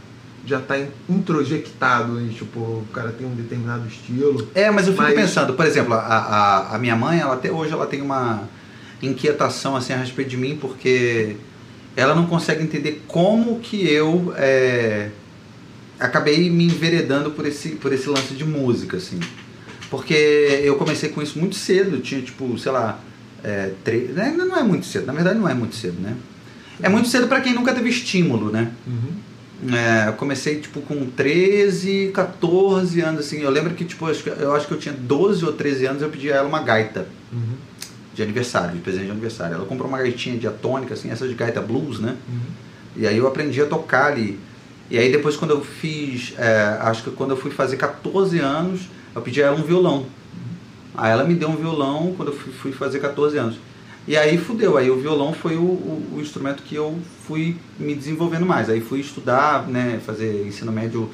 Speaker 2: introjectado, e, tipo, o cara tem um determinado estilo.
Speaker 1: Mas eu fico pensando, por exemplo, a minha mãe, ela até hoje ela tem uma inquietação assim a respeito de mim, porque ela não consegue entender como que eu acabei me enveredando por esse lance de música, assim. Porque eu comecei com isso muito cedo, tinha tipo, sei lá, não é muito cedo, na verdade não é muito cedo, né? É muito cedo para quem nunca teve estímulo, né? Eu comecei tipo com 13, 14 anos, assim, eu lembro que tipo, eu acho que eu tinha 12 ou 13 anos, eu pedi a ela uma gaita. de aniversário, de presente de aniversário. Ela comprou uma gaitinha diatônica, assim, essa de gaita blues, né? E aí eu aprendi a tocar ali. E aí depois quando eu fiz, acho que quando eu fui fazer 14 anos, eu pedi a ela um violão. Aí ela me deu um violão quando eu fui fazer 14 anos. E aí fudeu, aí o violão foi o instrumento que eu fui me desenvolvendo mais. Aí fui estudar, né, fazer ensino médio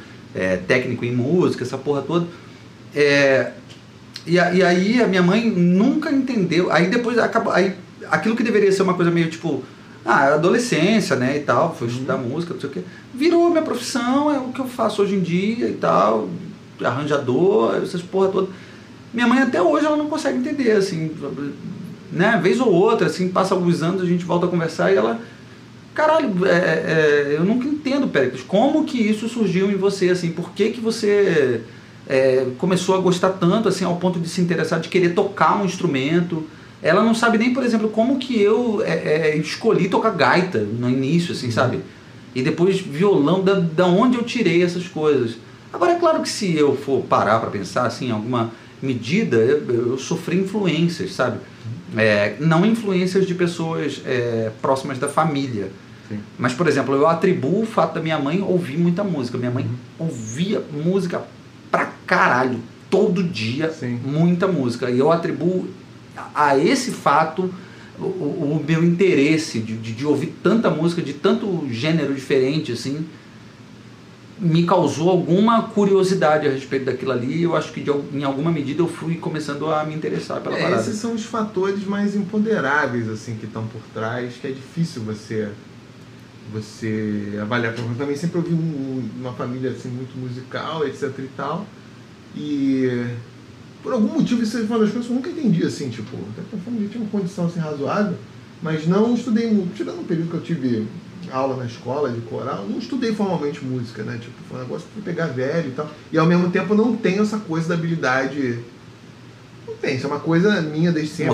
Speaker 1: técnico em música, essa porra toda. E aí a minha mãe nunca entendeu. Aí depois acabou, aí aquilo que deveria ser uma coisa meio tipo, adolescência, né, e tal, fui estudar música, não sei o quê, virou minha profissão, é o que eu faço hoje em dia e tal, arranjador, essas porra toda. Minha mãe até hoje ela não consegue entender, assim, né, vez ou outra, assim, passa alguns anos, a gente volta a conversar e ela, caralho, eu nunca entendo, Péricles, como que isso surgiu em você, assim, por que você começou a gostar tanto, assim, ao ponto de se interessar, de querer tocar um instrumento. Ela não sabe nem, por exemplo, como que eu escolhi tocar gaita no início, assim, sabe? E depois violão, da onde eu tirei essas coisas. Agora, é claro que se eu for parar para pensar, assim, em alguma medida, eu sofri influências, sabe? Não influências de pessoas próximas da família. Sim. Mas, por exemplo, eu atribuo o fato da minha mãe ouvir muita música. Minha mãe ouvia música pra caralho, todo dia, sim, muita música. E eu atribuo a esse fato o meu interesse de ouvir tanta música, de tanto gênero diferente, assim, me causou alguma curiosidade a respeito daquilo ali, e eu acho que em alguma medida eu fui começando a me interessar pela parada.
Speaker 2: Esses são os fatores mais imponderáveis, assim, que estão por trás, que é difícil você avaliar. Eu também sempre ouvi uma família, assim, muito musical, etc e tal, e por algum motivo isso é uma das coisas que eu nunca entendi, assim, tipo, até que a família tinha uma condição, assim, razoável, mas não estudei muito, tirando um período que eu tive aula na escola de coral, não estudei formalmente música, né, tipo, foi um negócio que fui pegar velho e tal, e ao mesmo tempo não tenho essa coisa da habilidade, não tem, isso é uma coisa minha desde sempre,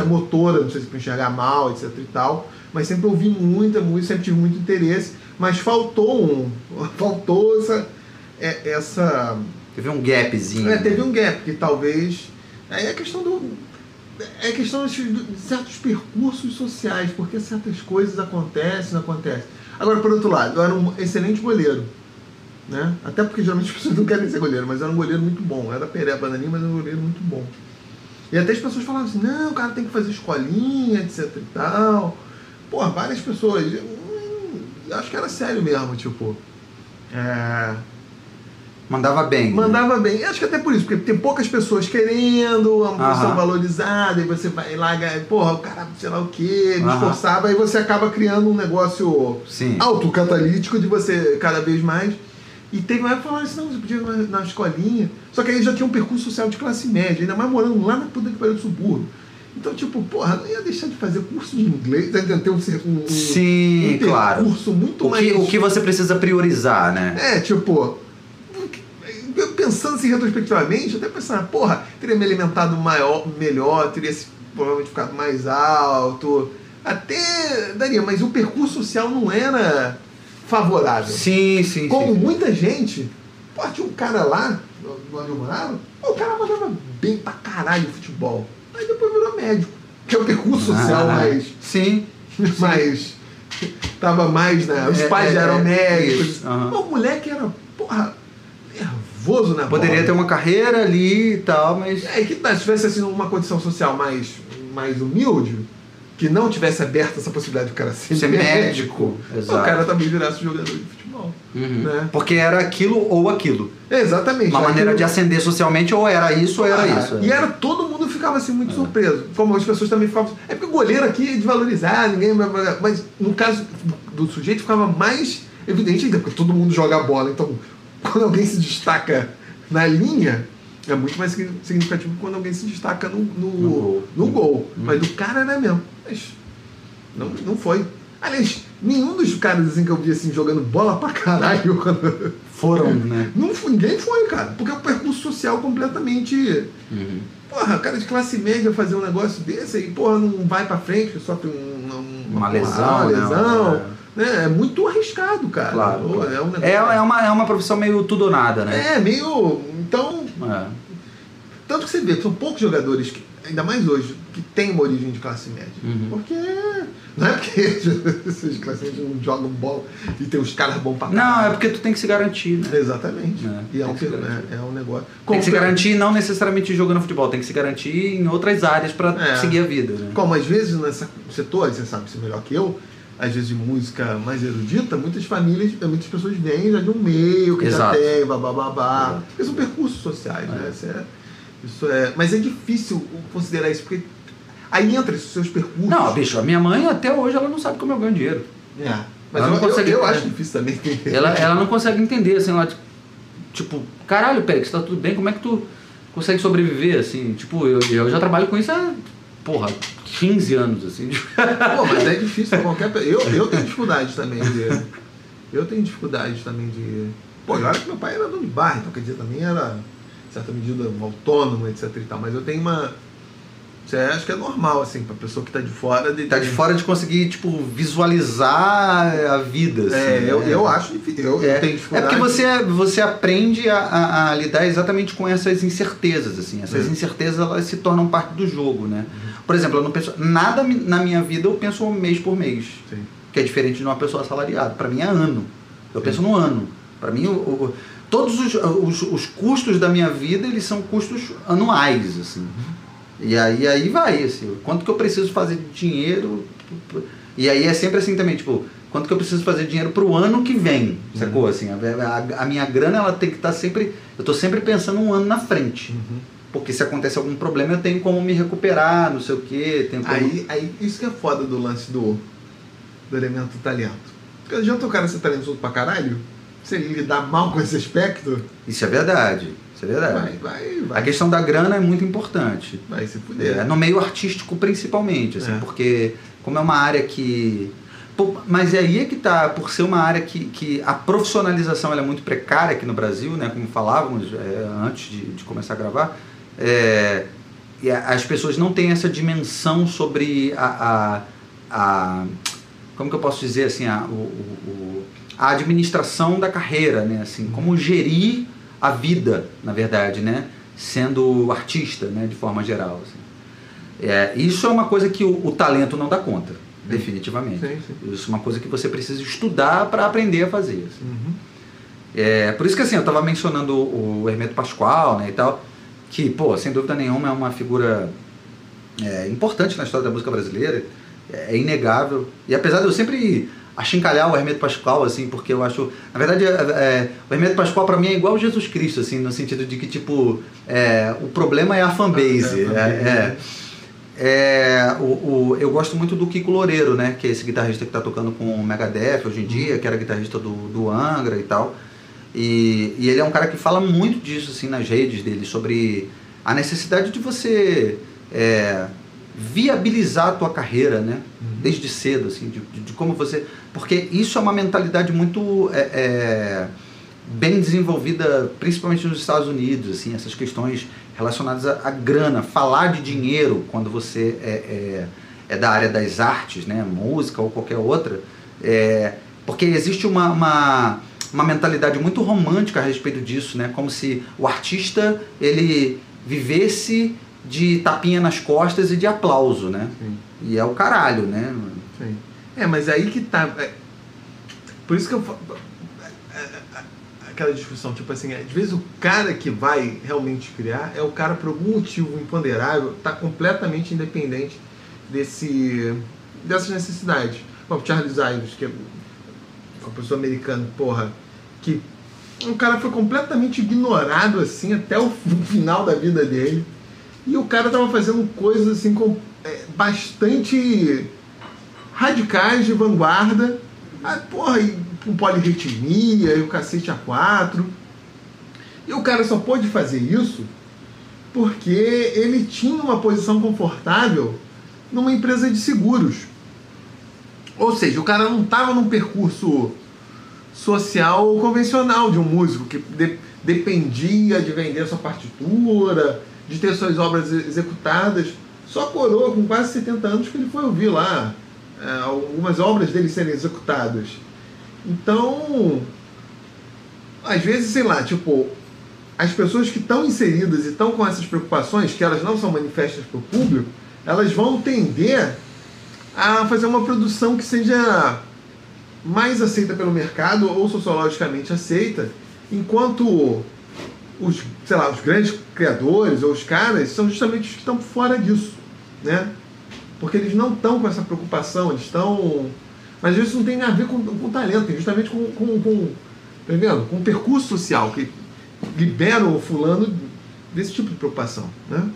Speaker 2: motora, não sei se para enxergar mal, etc e tal, mas sempre ouvi muita música, sempre tive muito interesse, mas faltou essa
Speaker 1: teve um gapzinho.
Speaker 2: Teve um gap, que talvez aí é questão de certos percursos sociais, porque certas coisas acontecem, não acontecem. Agora, por outro lado, eu era um excelente goleiro, né? Até porque geralmente as pessoas não querem ser goleiro, mas eu era um goleiro muito bom. Eu era pereba bananinha, mas eu era um goleiro muito bom. E até as pessoas falavam assim, não, o cara tem que fazer escolinha, etc e tal. Pô, várias pessoas, eu acho que era sério mesmo, tipo,
Speaker 1: Mandava bem.
Speaker 2: Mandava bem. Eu acho que até por isso, porque tem poucas pessoas querendo, uma posição valorizada, e você vai lá, porra, o cara, sei lá o quê, me esforçava, e você acaba criando um negócio autocatalítico de você cada vez mais. E teve uma época que falaram assim, não, você podia ir na escolinha. Só que aí já tinha um percurso social de classe média, ainda mais morando lá na puta que pariu do subúrbio. Então, tipo, porra, não ia deixar de fazer curso de inglês, ainda ter
Speaker 1: sim, claro,
Speaker 2: curso muito mais...
Speaker 1: O que você precisa priorizar, né?
Speaker 2: Tipo... Pensando assim retrospectivamente, até pensando, porra, teria me alimentado melhor, teria provavelmente ficado mais alto, até daria, mas o percurso social não era favorável.
Speaker 1: Sim.
Speaker 2: Como muita gente, pô, tinha um cara lá, onde eu morava, o cara mandava bem pra caralho futebol, aí depois virou médico, que é o percurso social mais...
Speaker 1: Sim.
Speaker 2: Mais... Tava mais, né? Os pais já eram médicos. O moleque era, porra, nervoso na
Speaker 1: Poderia
Speaker 2: bola.
Speaker 1: ter uma carreira ali e tal, mas...
Speaker 2: que se tivesse assim uma condição social mais humilde, que não tivesse aberta essa possibilidade do cara ser médico, o cara também virasse jogador de futebol. Né?
Speaker 1: Porque era aquilo ou aquilo.
Speaker 2: Exatamente.
Speaker 1: Uma maneira de ascender socialmente, ou era isso ou era isso.
Speaker 2: E era todo mundo ficava assim muito surpreso. Como as pessoas também ficavam... É porque o goleiro aqui é desvalorizado, ninguém... Mas no caso do sujeito ficava mais evidente ainda, porque todo mundo joga bola. Então, quando alguém se destaca na linha, é muito mais significativo quando alguém se destaca no gol. Mas do cara era mesmo. Mas não foi. Aliás, nenhum dos caras assim, que eu vi assim, jogando bola pra caralho
Speaker 1: foram, né?
Speaker 2: Ninguém foi, cara. Porque é um percurso social completamente... Porra, cara de classe média fazer um negócio desse aí, porra, não vai pra frente, só tem
Speaker 1: uma lesão.
Speaker 2: É muito arriscado, cara.
Speaker 1: Claro. É uma profissão meio tudo ou nada, né?
Speaker 2: Meio... Então, Tanto que você vê que são poucos jogadores, ainda mais hoje, que têm uma origem de classe média. Porque... Não é porque esses classe média não jogam bola e tem os caras bons pra caralho.
Speaker 1: Não, é porque tu tem que se garantir, né?
Speaker 2: Exatamente. E é um negócio...
Speaker 1: Tem que se garantir não necessariamente jogando futebol, tem que se garantir em outras áreas pra seguir a vida, né?
Speaker 2: Como às vezes nessa setor, você sabe isso melhor que eu, às vezes de música mais erudita, muitas pessoas vêm já de um meio que já tem, babá. Porque são percursos sociais, né? Mas é difícil considerar isso, porque aí entra esses seus percursos.
Speaker 1: Não, bicho, a minha mãe até hoje ela não sabe como eu ganho dinheiro.
Speaker 2: Mas eu acho difícil também entender.
Speaker 1: Ela não consegue entender, assim, ela tipo, caralho, Pérez, tá tudo bem, como é que tu consegue sobreviver, assim? Tipo, eu já trabalho com isso há, 15 anos, assim.
Speaker 2: Pô, mas é difícil pra qualquer pessoa. Eu tenho dificuldade também de... Pô, olha que meu pai era dono de bar, então quer dizer, também era, em certa medida, autônomo, etc e tal. Mas eu tenho uma... acho que é normal, assim, pra pessoa que tá de fora...
Speaker 1: Tá de fora de conseguir, tipo, visualizar a vida, assim.
Speaker 2: Eu acho difícil. Eu tenho dificuldade.
Speaker 1: É porque você aprende a lidar exatamente com essas incertezas, assim. Essas incertezas, elas se tornam parte do jogo, né? Por exemplo, eu não penso... Nada na minha vida eu penso mês por mês.
Speaker 2: Sim.
Speaker 1: Que é diferente de uma pessoa assalariada. Pra mim é ano. Eu penso no ano. Pra mim, todos os custos da minha vida, eles são custos anuais, assim. E aí vai, assim, quanto que eu preciso fazer de dinheiro, e aí é sempre assim também, tipo, quanto que eu preciso fazer de dinheiro pro ano que vem, sacou? Assim, a minha grana, ela tem que estar sempre, eu tô sempre pensando um ano na frente, porque se acontecer algum problema eu tenho como me recuperar, não sei o quê, tenho como...
Speaker 2: Aí isso que é foda do lance do elemento talento, porque não adianta o cara ser talentoso pra caralho, se ele lidar mal com esse aspecto...
Speaker 1: Isso é verdade.
Speaker 2: Vai.
Speaker 1: A questão da grana é muito importante.
Speaker 2: Vai se fuder.
Speaker 1: No meio artístico, principalmente, assim, porque como é uma área que... Mas aí é que tá, por ser uma área que a profissionalização ela é muito precária aqui no Brasil, né, como falávamos antes de começar a gravar, e as pessoas não têm essa dimensão sobre como que eu posso dizer, assim, a administração da carreira, né, assim, como gerir a vida, na verdade, né? Sendo artista, né? De forma geral. Assim. Isso é uma coisa que o talento não dá conta, definitivamente.
Speaker 2: Sim.
Speaker 1: Isso é uma coisa que você precisa estudar para aprender a fazer. Assim. Por isso que assim, eu estava mencionando o Hermeto Pascoal, né, e tal, que, sem dúvida nenhuma é uma figura importante na história da música brasileira, é inegável. E apesar de eu sempre... achincalhar o Hermeto Pascoal, assim, porque eu acho... Na verdade, o Hermeto Pascoal, pra mim, é igual Jesus Cristo, assim, no sentido de que, tipo, o problema é a fanbase. Eu gosto muito do Kiko Loureiro, né, que é esse guitarrista que tá tocando com o Megadeth hoje em dia, que era guitarrista do Angra e tal. E ele é um cara que fala muito disso, assim, nas redes dele, sobre a necessidade de você... viabilizar a tua carreira, né? Desde cedo, assim, de como você... Porque isso é uma mentalidade muito bem desenvolvida, principalmente nos Estados Unidos, assim, essas questões relacionadas à grana, falar de dinheiro quando você é da área das artes, né? Música ou qualquer outra, porque existe uma mentalidade muito romântica a respeito disso, né? Como se o artista, ele vivesse de tapinha nas costas e de aplauso, né?
Speaker 2: Sim.
Speaker 1: E é o caralho, né?
Speaker 2: Sim. Mas aí que tá... por isso que eu falo... aquela discussão, tipo assim, às vezes o cara que vai realmente criar é o cara, por algum motivo imponderável, tá completamente independente dessas necessidades. Como Charles Ives, que é um professor americano, que um cara foi completamente ignorado, assim, até o final da vida dele. E o cara tava fazendo coisas assim bastante radicais, de vanguarda, e com polirritmia e o cacete A4. E o cara só pôde fazer isso porque ele tinha uma posição confortável numa empresa de seguros. Ou seja, o cara não estava num percurso social convencional de um músico que dependia de vender sua partitura, de ter suas obras executadas. Só coroa com quase 70 anos que ele foi ouvir lá algumas obras dele serem executadas. Então, às vezes, sei lá, tipo, as pessoas que estão inseridas e estão com essas preocupações, que elas não são manifestas para o público, elas vão tender a fazer uma produção que seja mais aceita pelo mercado ou sociologicamente aceita, enquanto os grandes criadores ou os caras são justamente os que estão fora disso, né? Porque eles não estão com essa preocupação, eles estão... Mas isso não tem a ver com talento, tem justamente com o percurso social, que libera o fulano desse tipo de preocupação, né?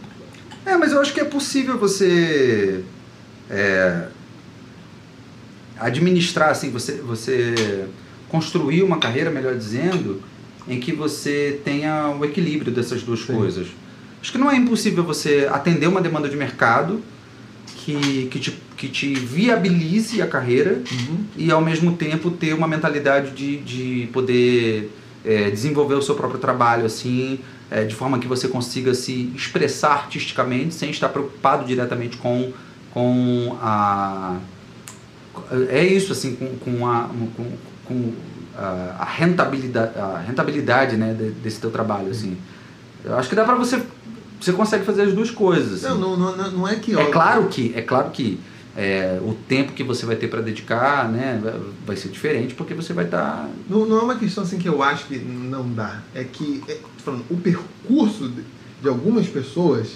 Speaker 3: Mas eu acho que é possível você administrar, assim, você construir uma carreira, melhor dizendo, em que você tenha o equilíbrio dessas duas coisas. Acho que não é impossível você atender uma demanda de mercado que te viabilize a carreira e, ao mesmo tempo, ter uma mentalidade de poder desenvolver o seu próprio trabalho, assim, de forma que você consiga se expressar artisticamente sem estar preocupado diretamente com a... É isso, assim, com a rentabilidade, né, desse teu trabalho, assim. Eu acho que dá pra você consegue fazer as duas coisas, assim.
Speaker 2: Não é que...
Speaker 3: É claro que o tempo que você vai ter para dedicar, né, vai ser diferente, porque você vai estar...
Speaker 2: Não é uma questão assim que eu acho que não dá. É que o percurso de algumas pessoas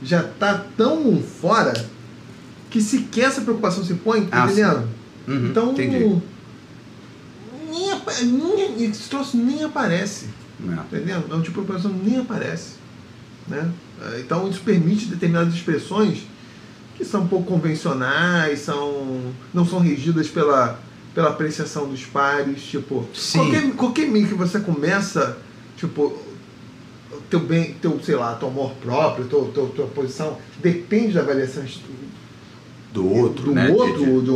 Speaker 2: já está tão fora que sequer essa preocupação se põe, entendendo? Então,
Speaker 3: entendi.
Speaker 2: Esse troço nem aparece, entendendo? É um tipo de preocupação que nem aparece, né? Então isso permite determinadas expressões que são um pouco convencionais, não são regidas pela apreciação dos pares, tipo, qualquer meio que você começa, tipo, teu amor próprio, tua posição, depende da avaliação
Speaker 3: do outro, né?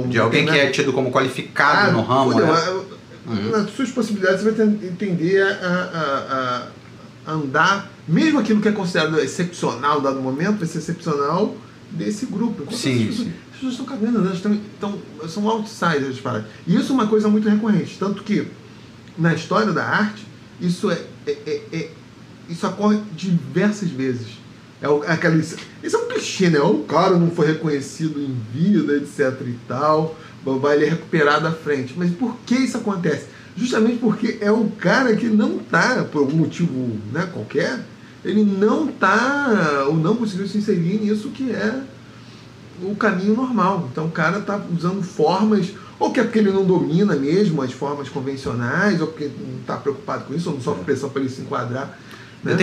Speaker 3: De alguém que é tido como qualificado no ramo,
Speaker 2: nas suas possibilidades você vai entender a andar, mesmo aquilo que é considerado excepcional dado momento, vai ser excepcional desse grupo. As pessoas estão cagando, né? São outsiders. E isso é uma coisa muito recorrente. Tanto que, na história da arte, isso ocorre diversas vezes. Isso é um clichê, né? O cara não foi reconhecido em vida, etc e tal, vai ele recuperar da frente. Mas por que isso acontece? Justamente porque é um cara que não está, por algum motivo, né, qualquer, ele não está ou não conseguiu se inserir nisso que é o caminho normal. Então o cara está usando formas, ou que é porque ele não domina mesmo as formas convencionais, ou porque não está preocupado com isso, ou não sofre pressão para ele se enquadrar. Né?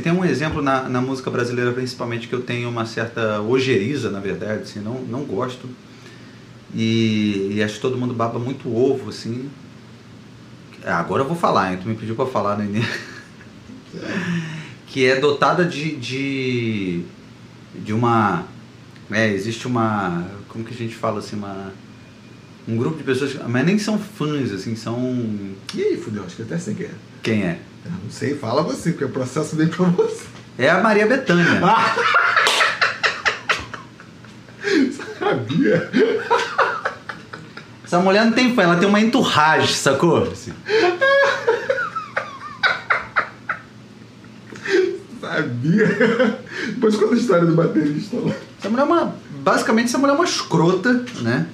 Speaker 3: Tem um exemplo na música brasileira, principalmente, que eu tenho uma certa ojeriza, na verdade, assim, não gosto. E acho que todo mundo baba muito ovo, assim. Agora eu vou falar, hein? Tu me pediu pra falar no início. Que é dotada de uma... existe uma... Como que a gente fala assim? Um grupo de pessoas... Mas nem são fãs, assim, são...
Speaker 2: E aí, fudeu? Acho que até sei quem é.
Speaker 3: Quem é?
Speaker 2: Eu não sei, fala você, porque o processo vem pra você.
Speaker 3: É a Maria Bethânia.
Speaker 2: Sabia?
Speaker 3: Essa mulher não tem fã, ela tem uma entourage, sacou? Assim.
Speaker 2: Sabia? Depois conta a história do baterista lá.
Speaker 3: Basicamente, essa mulher é uma escrota, né?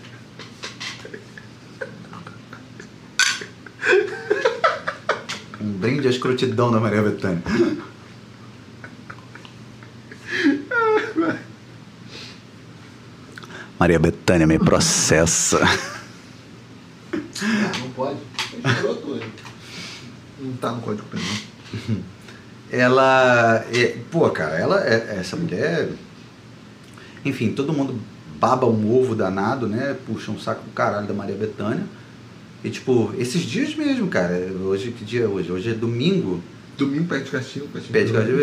Speaker 3: Um brinde à escrotidão da Maria Bethânia. Maria Bethânia me processa.
Speaker 2: Não pode. É escroto, ele. Não tá no Código Penal.
Speaker 3: Ela... essa mulher... Enfim, todo mundo baba um ovo danado, né? Puxa um saco do caralho da Maria Bethânia. E, tipo, esses dias mesmo, cara. Hoje, que dia é hoje? Hoje é domingo.
Speaker 2: Domingo, pé de castigo.
Speaker 3: Pé de castigo.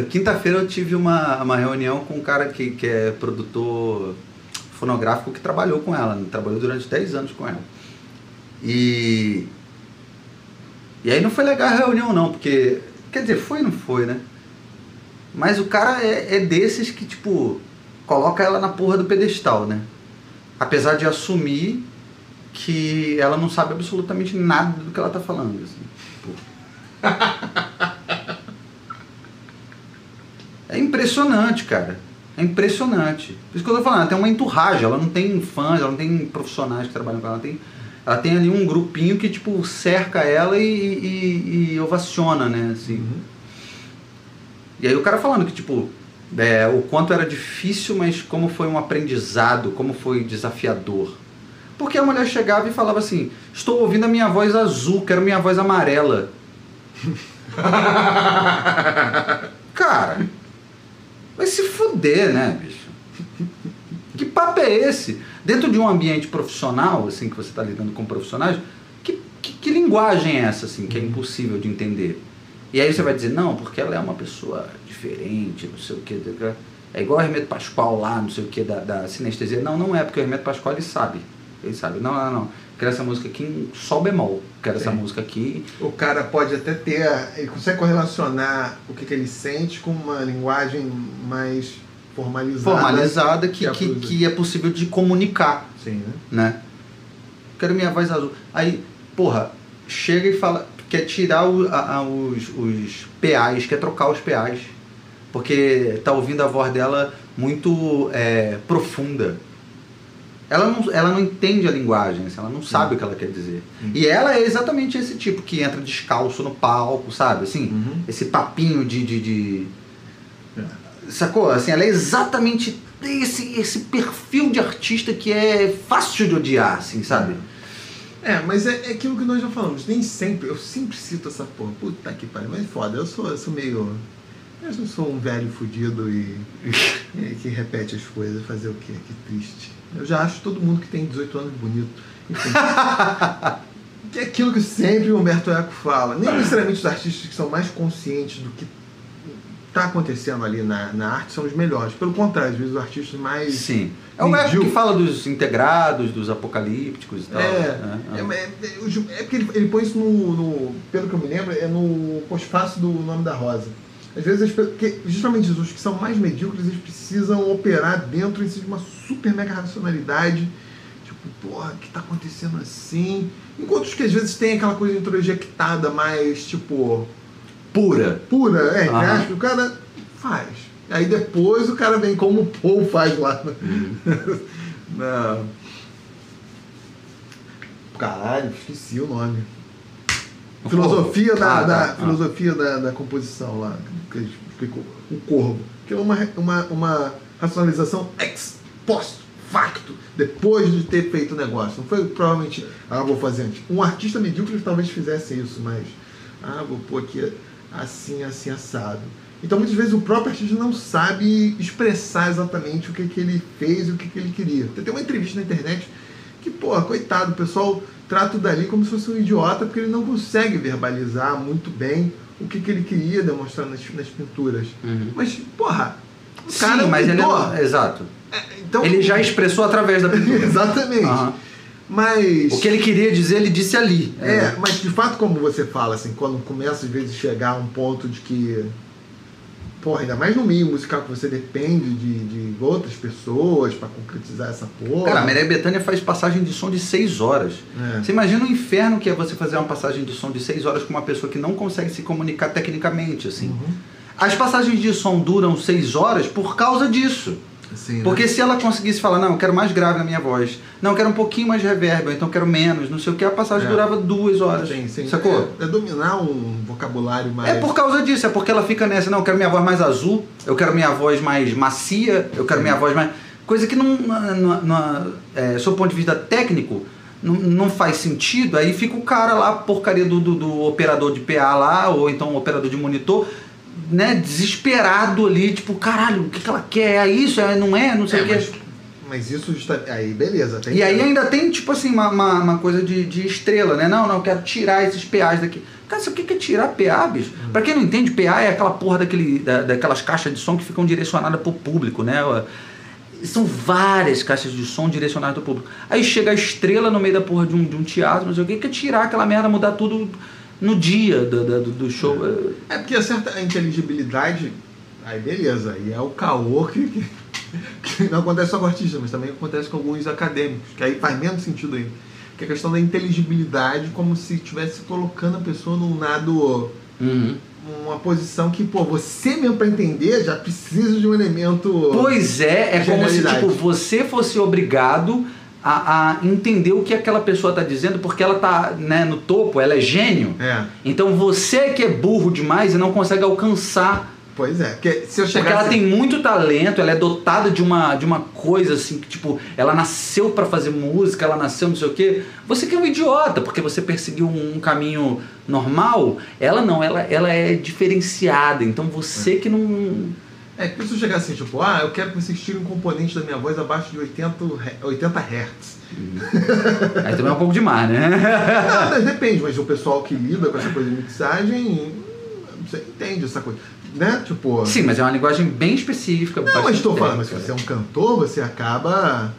Speaker 3: Quinta-feira eu tive uma reunião com um cara que é produtor fonográfico que trabalhou com ela. Trabalhou durante 10 anos com ela. E aí não foi legal a reunião, não. Porque, quer dizer, foi e não foi, né? Mas o cara é desses que, tipo... coloca ela na porra do pedestal, né? Apesar de assumir que ela não sabe absolutamente nada do que ela tá falando. Assim. É impressionante, cara. É impressionante. Por isso que eu tô falando, ela tem uma entourage, ela não tem fãs, ela não tem profissionais que trabalham com ela. Ela tem ali um grupinho que, tipo, cerca ela e ovaciona, né? Assim.
Speaker 2: Uhum.
Speaker 3: E aí o cara falando que, tipo, o quanto era difícil, mas como foi um aprendizado, como foi desafiador. Porque a mulher chegava e falava assim, estou ouvindo a minha voz azul, quero minha voz amarela. Cara, vai se fuder, né, bicho? Que papo é esse? Dentro de um ambiente profissional, assim, que você está lidando com profissionais, que linguagem é essa, assim, que é impossível de entender? E aí você vai dizer, não, porque ela é uma pessoa diferente, não sei o que, é igual o Hermeto Pascoal lá, não sei o que, da sinestesia. Não, não é, porque o Hermeto Pascoal, ele sabe. Não. Quero essa música aqui em sol bemol. Quero essa música aqui.
Speaker 2: O cara pode até ter, ele consegue correlacionar o que ele sente com uma linguagem mais formalizada
Speaker 3: que é possível de comunicar.
Speaker 2: Sim,
Speaker 3: né? Quero minha voz azul. Aí, porra, chega e fala, quer tirar os PAs, quer trocar os PAs. Porque tá ouvindo a voz dela muito profunda. Ela não entende a linguagem, assim, ela não sabe o que ela quer dizer. E ela é exatamente esse tipo que entra descalço no palco, sabe? Assim, esse papinho de sacou? Assim, ela é exatamente esse perfil de artista que é fácil de odiar, assim, sabe?
Speaker 2: Mas é aquilo que nós já falamos. Nem sempre, eu sempre cito essa porra. Puta que pariu, mas foda, eu sou meio... Eu não sou um velho fudido e que repete as coisas, fazer o quê? Que triste. Eu já acho todo mundo que tem 18 anos bonito. Enfim. Que é aquilo que sempre o Humberto Eco fala. Nem necessariamente os artistas que são mais conscientes do que está acontecendo ali na arte são os melhores. Pelo contrário, às vezes os artistas mais...
Speaker 3: Sim. É o Eco que fala dos integrados, dos apocalípticos e tal.
Speaker 2: É porque ele põe isso pelo que eu me lembro, é no pós-fácil do Nome da Rosa. Às vezes, justamente os que são mais medíocres, eles precisam operar dentro de uma super mega racionalidade. Tipo, porra, o que tá acontecendo assim? Enquanto os que às vezes tem aquela coisa introjectada mais, tipo...
Speaker 3: Pura,
Speaker 2: acho que o cara faz. Aí depois o cara vem como o Paul faz lá. Caralho, esqueci o nome. Filosofia da composição lá, que ele explicou, o Corvo, que é uma racionalização ex post facto, depois de ter feito o negócio. Não foi provavelmente, vou fazer antes. Um artista medíocre talvez fizesse isso, mas vou pôr aqui assim, assado. Então muitas vezes o próprio artista não sabe expressar exatamente o que ele fez e o que ele queria. Tem uma entrevista na internet que, porra, coitado, o pessoal trata o Dalí como se fosse um idiota, porque ele não consegue verbalizar muito bem o que ele queria demonstrar nas pinturas. Mas, porra, o cara
Speaker 3: mas ele exato.
Speaker 2: Então,
Speaker 3: ele já expressou através da pintura.
Speaker 2: Exatamente. Mas...
Speaker 3: O que ele queria dizer, ele disse ali.
Speaker 2: Mas de fato, como você fala, assim, quando começa às vezes a chegar a um ponto de que... Porra, ainda mais no meio musical que você depende de outras pessoas pra concretizar essa porra.
Speaker 3: Cara, a Maria Bethânia faz passagem de som de 6 horas. Você imagina o inferno que é você fazer uma passagem de som de 6 horas com uma pessoa que não consegue se comunicar tecnicamente, assim. As passagens de som duram 6 horas por causa disso.
Speaker 2: Sim,
Speaker 3: porque se ela conseguisse falar, não, eu quero mais grave na minha voz, não, eu quero um pouquinho mais de reverb, então eu quero menos, não sei o que, a passagem durava 2 horas.
Speaker 2: Sim.
Speaker 3: Sacou?
Speaker 2: É dominar um vocabulário mais...
Speaker 3: É por causa disso, é porque ela fica nessa, não, eu quero minha voz mais azul, eu quero minha voz mais macia, eu quero minha voz mais... Coisa que sob o ponto de vista técnico, não faz sentido, aí fica o cara lá, porcaria do operador de PA lá, ou então o operador de monitor, né, desesperado ali, tipo, caralho, o que ela quer? É isso? Não é? Não sei o que.
Speaker 2: Mas isso está... Aí, beleza.
Speaker 3: E aí ainda tem, tipo assim, uma coisa de estrela, né? Não, eu quero tirar esses PAs daqui. Cara, sabe o que é tirar PA, bicho? Pra quem não entende, PA é aquela porra daquelas caixas de som que ficam direcionadas pro público, né? São várias caixas de som direcionadas pro público. Aí chega a estrela no meio da porra de um teatro, não sei o que, quer tirar aquela merda, mudar tudo... no dia do show.
Speaker 2: Porque a inteligibilidade, aí beleza, aí é o caô que não acontece só com artistas, mas também acontece com alguns acadêmicos, que aí faz menos sentido ainda. que é a questão da inteligibilidade, como se estivesse colocando a pessoa num lado, uma posição que, pô, você mesmo para entender já precisa de um elemento.
Speaker 3: Pois é como se tipo, você fosse obrigado a entender o que aquela pessoa está dizendo, porque ela está, né, no topo, ela é gênio. Então você que é burro demais e não consegue alcançar.
Speaker 2: Pois é, porque se eu chegar
Speaker 3: porque ela tem muito talento, ela é dotada de uma coisa assim, que tipo, ela nasceu para fazer música, ela nasceu não sei o quê. Você que é um idiota, porque você perseguiu um caminho normal, ela não, ela é diferenciada, então você que não...
Speaker 2: porque se eu chegar assim, tipo, eu quero que vocês tirem um componente da minha voz abaixo de 80 Hz.
Speaker 3: Aí também é um pouco demais, né?
Speaker 2: Não, depende, mas o pessoal que lida com essa coisa de mixagem, você entende essa coisa. Né? Tipo...
Speaker 3: Sim, mas é uma linguagem bem específica.
Speaker 2: Não, mas estou falando, mas se você é um cantor, você acaba...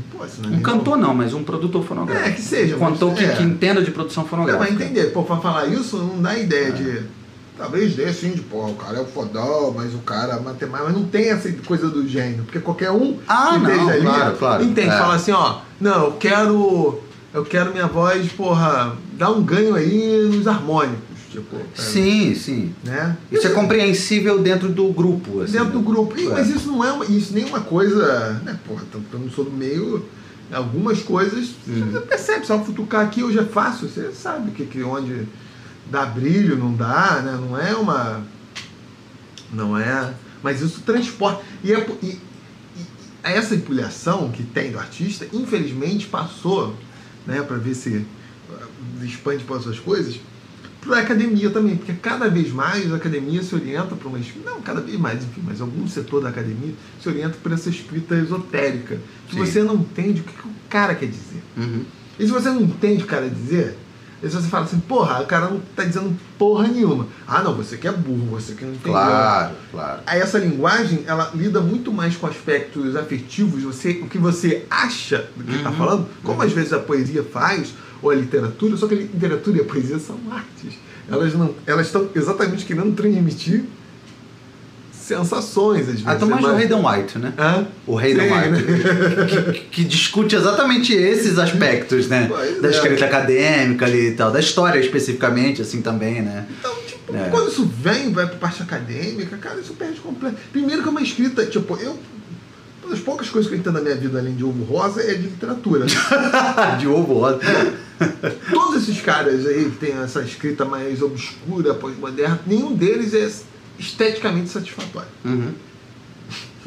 Speaker 2: Pô,
Speaker 3: um cantor não, mas um produtor fonográfico.
Speaker 2: Que seja.
Speaker 3: Um cantor que entenda de produção fonográfica.
Speaker 2: Vai entender. Pô, pra falar isso, não dá ideia de... Talvez dê assim, de pô, o cara é o fodão, mas o cara é matemático. Mas não tem essa coisa do gênio. Porque qualquer um que esteja ali...
Speaker 3: Claro.
Speaker 2: Entende, fala assim, não, eu quero minha voz, porra, dar um ganho aí nos harmônicos. Tipo,
Speaker 3: sim.
Speaker 2: Né?
Speaker 3: Isso é compreensível dentro do grupo. Assim,
Speaker 2: dentro do grupo. Mas isso não é isso nem uma coisa... Né? Porra, eu não sou do meio... Algumas coisas você percebe. Se eu futucar aqui, eu já faço. Você sabe onde dá brilho, não dá, né? Não é... Mas isso transporta. E essa empilhação que tem do artista, infelizmente, passou, né? Para ver se expande para outras coisas... para a academia também, porque cada vez mais a academia se orienta para uma escrita, não cada vez mais, enfim, mas algum setor da academia se orienta por essa escrita esotérica, que você não entende o que o cara quer dizer. E se você não entende o que o cara quer dizer, aí você fala assim, porra, o cara não está dizendo porra nenhuma. Não, você que é burro, você que não entendeu.
Speaker 3: Claro.
Speaker 2: Aí essa linguagem, ela lida muito mais com aspectos afetivos, o que você acha do que está falando, como às vezes a poesia faz, ou a literatura, só que a literatura e a poesia são artes. Elas estão exatamente querendo transmitir sensações, às vezes.
Speaker 3: Então mais o Hayden White, né? O Hayden White, que discute exatamente esses aspectos, né? Da escrita acadêmica ali e tal, da história especificamente, assim, também, né?
Speaker 2: Então, tipo, quando isso vai pra parte acadêmica, cara, isso perde completo. Primeiro que é uma escrita, tipo, uma das poucas coisas que eu entendo na minha vida, além de ovo rosa, é de literatura.
Speaker 3: De ovo rosa.
Speaker 2: Todos esses caras aí que tem essa escrita mais obscura, pós-moderna, nenhum deles é esteticamente satisfatório.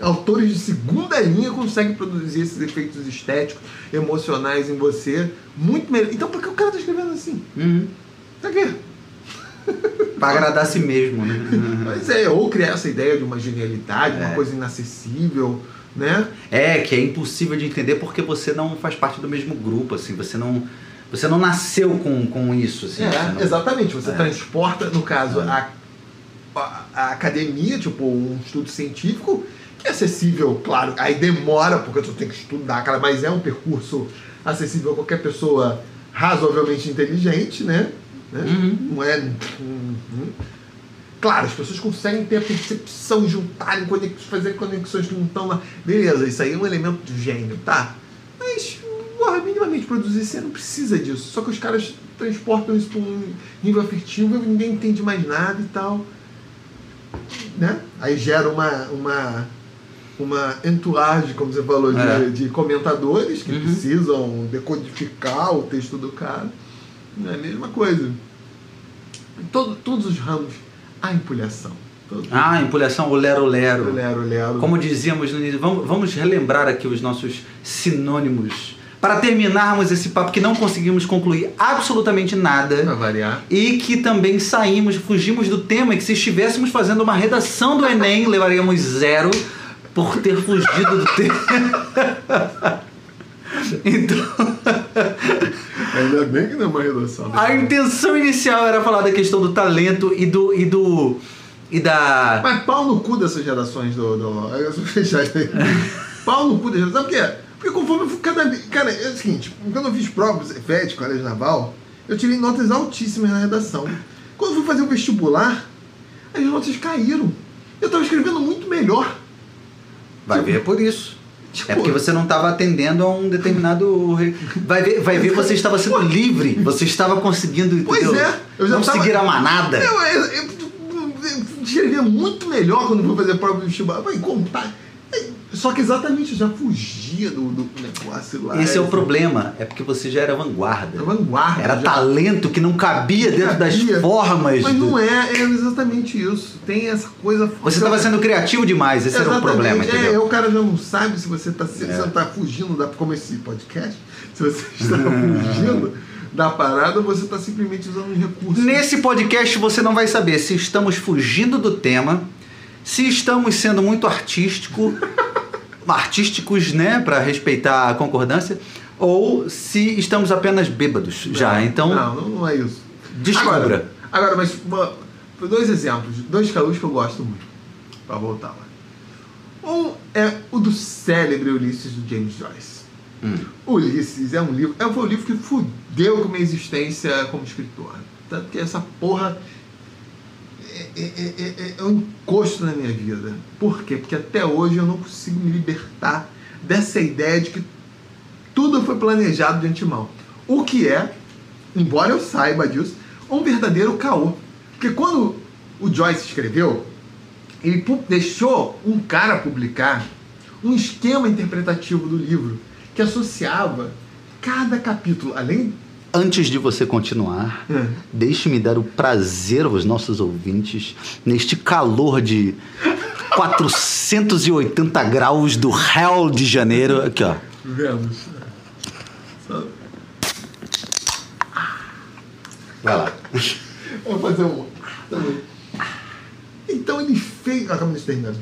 Speaker 2: Autores de segunda linha conseguem produzir esses efeitos estéticos, emocionais em você muito melhor. Então por que o cara tá escrevendo assim? Pra quê?
Speaker 3: Pra agradar a si mesmo, né?
Speaker 2: Mas ou criar essa ideia de uma genialidade, uma coisa inacessível, né?
Speaker 3: Que é impossível de entender porque você não faz parte do mesmo grupo, assim, você não nasceu com isso, assim.
Speaker 2: Exatamente, você transporta, no caso, a academia, tipo, um estudo científico, que é acessível, claro, aí demora, porque você tem que estudar, cara, mas é um percurso acessível a qualquer pessoa razoavelmente inteligente, né? Não é... Claro, as pessoas conseguem ter a percepção, juntarem, fazer conexões que não estão lá. Beleza, isso aí é um elemento de gênio, tá? Mas, minimamente produzir, você não precisa disso. Só que os caras transportam isso para um nível afetivo e ninguém entende mais nada e tal. Né? Aí gera uma entourage, como você falou, de comentadores que precisam decodificar o texto do cara. É a mesma coisa. Em todos os ramos, a empulhação.
Speaker 3: Empulhação, o lero-lero.
Speaker 2: Lero-lero.
Speaker 3: Como dizíamos no início, vamos relembrar aqui os nossos sinônimos para terminarmos esse papo que não conseguimos concluir absolutamente nada.
Speaker 2: Pra variar.
Speaker 3: E que também fugimos do tema, e que se estivéssemos fazendo uma redação do Enem, levaríamos 0 por ter fugido do tema. Então...
Speaker 2: Ainda bem que não é uma redação.
Speaker 3: A intenção inicial era falar da questão do talento e da...
Speaker 2: Mas pau no cu dessas gerações eu vou fechar isso aí. Pau no cu dessas gerações. Sabe por quê? Porque conforme eu fui cada vez... Cara, é o seguinte, quando eu fiz provas FET, colégio naval, eu tirei notas altíssimas na redação. Quando eu fui fazer o vestibular, as notas caíram. Eu estava escrevendo muito melhor.
Speaker 3: Vai ver por isso.
Speaker 2: Tipo,
Speaker 3: É porque você não estava atendendo a um determinado... Vai ver, você estava sendo livre. Você estava conseguindo,
Speaker 2: Pois
Speaker 3: entendeu?
Speaker 2: é. Eu já
Speaker 3: não
Speaker 2: tava...
Speaker 3: seguir a manada.
Speaker 2: Eu escrevia muito melhor quando fui fazer prova de vestibular. Vai contar. Só que exatamente, eu já fugia do negócio lá.
Speaker 3: Esse é o problema. É porque você já era vanguarda.
Speaker 2: Vanguarda.
Speaker 3: Era talento que não cabia dentro das formas.
Speaker 2: Mas não é exatamente isso. Tem essa coisa...
Speaker 3: Você estava sendo criativo demais. Esse era o problema, entendeu?
Speaker 2: O cara já não sabe se você está fugindo como esse podcast. Se você está fugindo da parada, você está simplesmente usando um recurso.
Speaker 3: Nesse podcast você não vai saber se estamos fugindo do tema, se estamos sendo muito artísticos, né, para respeitar a concordância, ou se estamos apenas bêbados já. Então,
Speaker 2: não é isso.
Speaker 3: Descubra.
Speaker 2: Agora, mas 2 exemplos, 2 calos que eu gosto muito, para voltar lá. Um é o do célebre Ulisses do James Joyce. Ulisses é um livro, foi um livro que fudeu com a minha existência como escritor. Tanto que essa porra é um encosto na minha vida. Por quê? Porque até hoje eu não consigo me libertar dessa ideia de que tudo foi planejado de antemão. O que é, embora eu saiba disso, um verdadeiro caô. Porque quando o Joyce escreveu, ele deixou um cara publicar um esquema interpretativo do livro que associava cada capítulo, além...
Speaker 3: Antes de você continuar, deixe-me dar o prazer aos nossos ouvintes neste calor de 480 graus do Rio de Janeiro. Aqui, ó.
Speaker 2: Vemos.
Speaker 3: Vai lá.
Speaker 2: Eu vou fazer um também. Então ele fez... Acabamos de terminar.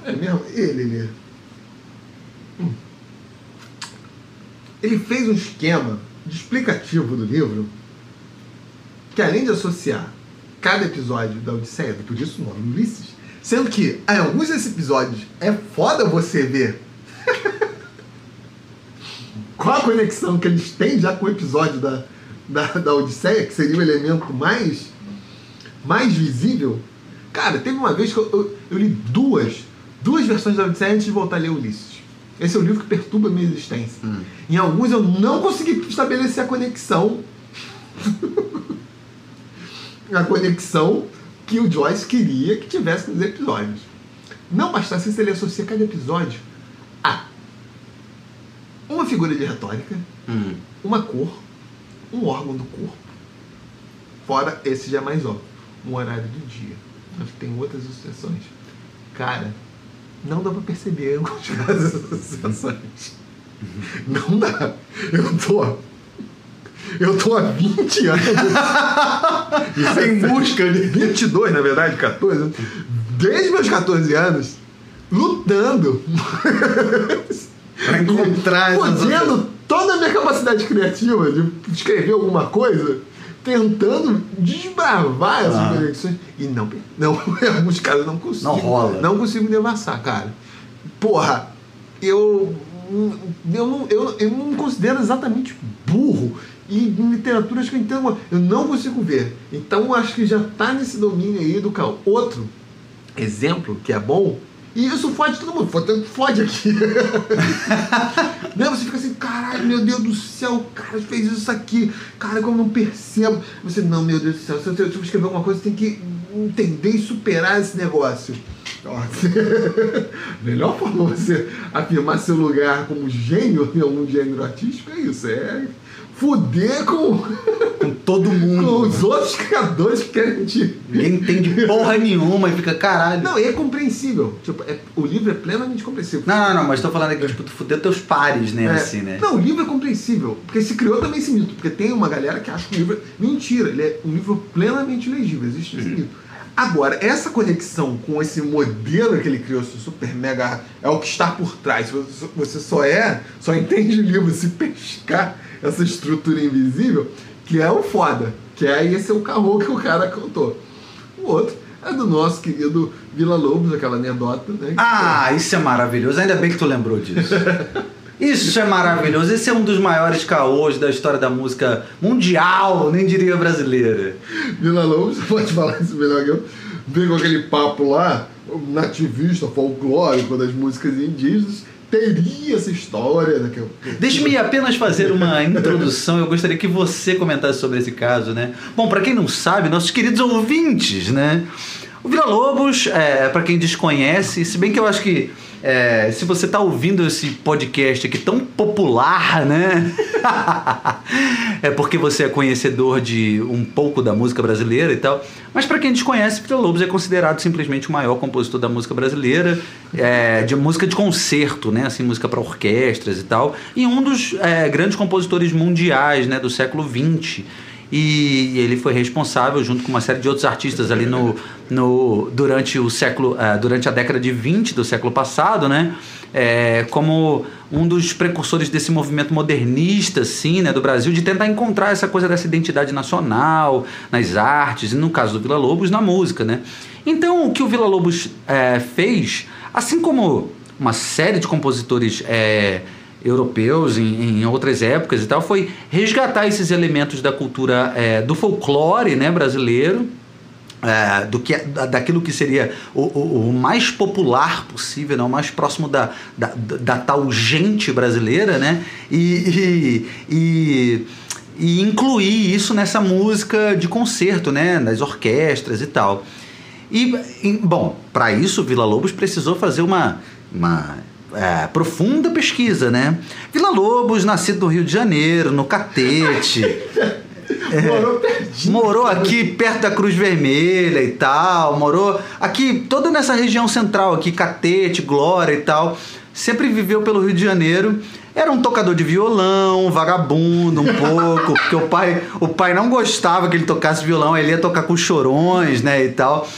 Speaker 2: É mesmo? Ele fez um esquema de explicativo do livro que, além de associar cada episódio da Odisseia, por isso o nome Ulisses, sendo que em alguns desses episódios é foda você ver qual a conexão que eles têm já com o episódio da Odisseia, que seria o elemento mais visível. Cara, teve uma vez que eu li duas versões da Odisseia antes de voltar a ler Ulisses. Esse é o livro que perturba a minha existência. Em alguns eu não consegui estabelecer a conexão. A conexão que o Joyce queria que tivesse nos episódios. Não bastasse se ele associa cada episódio a uma figura de retórica, uma cor, um órgão do corpo. Fora esse já é mais óbvio. Um horário do dia. Mas tem outras associações. Cara, não dá pra perceber em alguns casos essas associações. Não dá. Eu tô há 20 anos em busca de 22, na verdade, 14, desde meus 14 anos, lutando
Speaker 3: pra encontrar
Speaker 2: fodendo toda a minha capacidade criativa de escrever alguma coisa, tentando desbravar essas conexões. E não, em alguns casos não consigo.
Speaker 3: Não rola.
Speaker 2: Não consigo devassar, cara. Porra, eu não me considero exatamente burro. E em literaturas que eu entendo, eu não consigo ver. Então acho que já tá nesse domínio aí do caô. Outro exemplo que é bom, e isso fode todo mundo, fode aqui. Né? Você fica assim, caralho, meu Deus do céu, o cara fez isso aqui, cara, como eu não percebo. Você, não, meu Deus do céu, se eu escrever alguma coisa, você tem que entender e superar esse negócio. Melhor forma você afirmar seu lugar como gênio em algum gênero artístico é isso, é fuder com
Speaker 3: todo mundo.
Speaker 2: Com os outros criadores que querem te...
Speaker 3: Ninguém entende porra nenhuma e fica, caralho.
Speaker 2: Não, é compreensível. Tipo, o livro é plenamente compreensível.
Speaker 3: Não, mas tô falando aqui, tipo, tu fuder teus pares, né, assim, né?
Speaker 2: Não, o livro é compreensível, porque se criou também esse mito, porque tem uma galera que acha que o livro é... Mentira, ele é um livro plenamente legível, existe esse mito. Agora, essa conexão com esse modelo que ele criou, esse super mega... É o que está por trás. Você só entende o livro se pescar essa estrutura invisível, que é o foda. Que é esse é o caô que o cara contou. O outro é do nosso querido Villa-Lobos, aquela anedota, né?
Speaker 3: Isso é maravilhoso. Ainda bem que tu lembrou disso. Isso é maravilhoso. Esse é um dos maiores caôs da história da música mundial, nem diria brasileira.
Speaker 2: Villa-Lobos, pode falar isso melhor que eu. Vem com aquele papo lá, nativista, folclórico das músicas indígenas, teria essa história.
Speaker 1: Deixe-me apenas fazer uma introdução. Eu gostaria que você comentasse sobre esse caso, né? Bom, para quem não sabe, nossos queridos ouvintes, né? O Villa-Lobos, para quem desconhece, se bem que eu acho que se você está ouvindo esse podcast aqui tão popular, né? É porque você é conhecedor de um pouco da música brasileira e tal. Mas para quem desconhece, Villa-Lobos é considerado simplesmente o maior compositor da música brasileira, de música de concerto, né? Assim, música para orquestras e tal. E um dos grandes compositores mundiais, né? Do século XX. E ele foi responsável, junto com uma série de outros artistas ali durante a década de 20 do século passado, né? Como um dos precursores desse movimento modernista, assim, né, do Brasil, de tentar encontrar essa coisa dessa identidade nacional nas artes, e no caso do Villa-Lobos, na música, né? Então, o que o Villa-Lobos fez, assim como uma série de compositores europeus em outras épocas e tal, foi resgatar esses elementos da cultura do folclore, né, brasileiro, daquilo que seria o mais popular possível, né, o mais próximo da tal gente brasileira, né, e incluir isso nessa música de concerto, né, nas orquestras e tal. Bom, para isso o Villa-Lobos precisou fazer uma profunda pesquisa, né? Villa-Lobos, nascido no Rio de Janeiro, no Catete. Morou aqui perto da Cruz Vermelha e tal. Morou aqui, toda nessa região central aqui, Catete, Glória e tal. Sempre viveu pelo Rio de Janeiro. Era um tocador de violão, vagabundo um pouco, porque o pai não gostava que ele tocasse violão, ele ia tocar com os Chorões, né, e tal.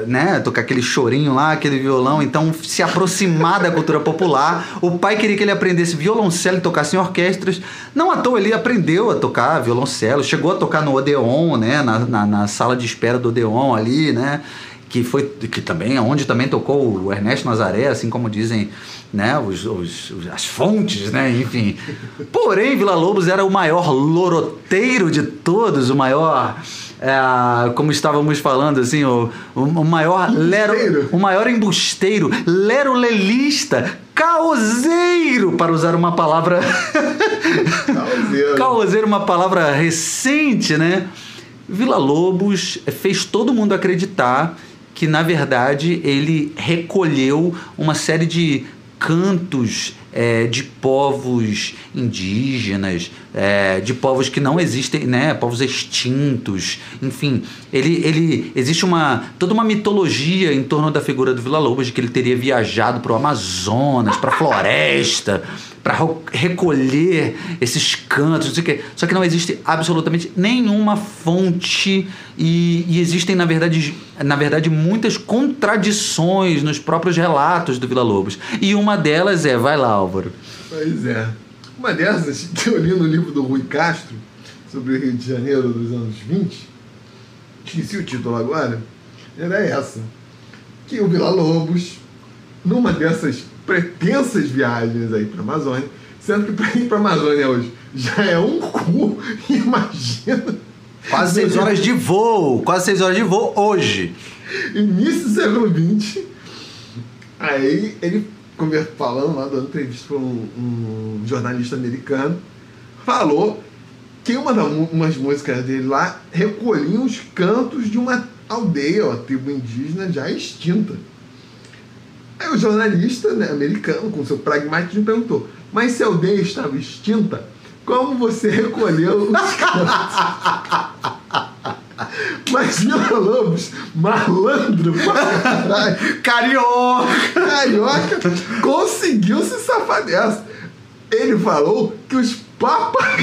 Speaker 1: Né, tocar aquele chorinho lá, aquele violão, então se aproximar da cultura popular. O pai queria que ele aprendesse violoncelo e tocasse em orquestras. Não à toa ele aprendeu a tocar violoncelo, chegou a tocar no Odeon, né, na sala de espera do Odeon ali, né, onde também tocou o Ernesto Nazaré, assim como dizem, né, as fontes, né, enfim. Porém, Villa-Lobos era o maior loroteiro de todos, o maior, como estávamos falando, assim, o maior embusteiro, lerolelista, caoseiro, para usar uma palavra caoseiro, uma palavra recente, né? Villa-Lobos fez todo mundo acreditar que, na verdade, ele recolheu uma série de cantos de povos indígenas, de povos que não existem, né, povos extintos, enfim, existe toda uma mitologia em torno da figura do Villa-Lobos, de que ele teria viajado para o Amazonas, para a floresta, para recolher esses cantos, não sei o quê. Só que não existe absolutamente nenhuma fonte e existem, na verdade, muitas contradições nos próprios relatos do Villa-Lobos. E uma delas vai lá, Álvaro.
Speaker 2: Pois é. Uma dessas que eu li no livro do Rui Castro, sobre o Rio de Janeiro dos anos 20, esqueci o título agora, era essa, que o Villa-Lobos, numa dessas pretensas viagens aí para a Amazônia, sendo que para ir para a Amazônia hoje já é um cu, imagina.
Speaker 1: Quase 6 horas de voo hoje.
Speaker 2: Início do século XX. Aí ele, falando lá, dando entrevista para um jornalista americano, falou que umas músicas dele lá recolhiam os cantos de uma aldeia, uma tribo indígena já extinta. Aí o jornalista, né, americano, com seu pragmatismo, perguntou: mas se a aldeia estava extinta, como você recolheu os cantos? Mas Villa-Lobos, malandro pra caralho, carioca, conseguiu se safar dessa. Ele falou que os papagaios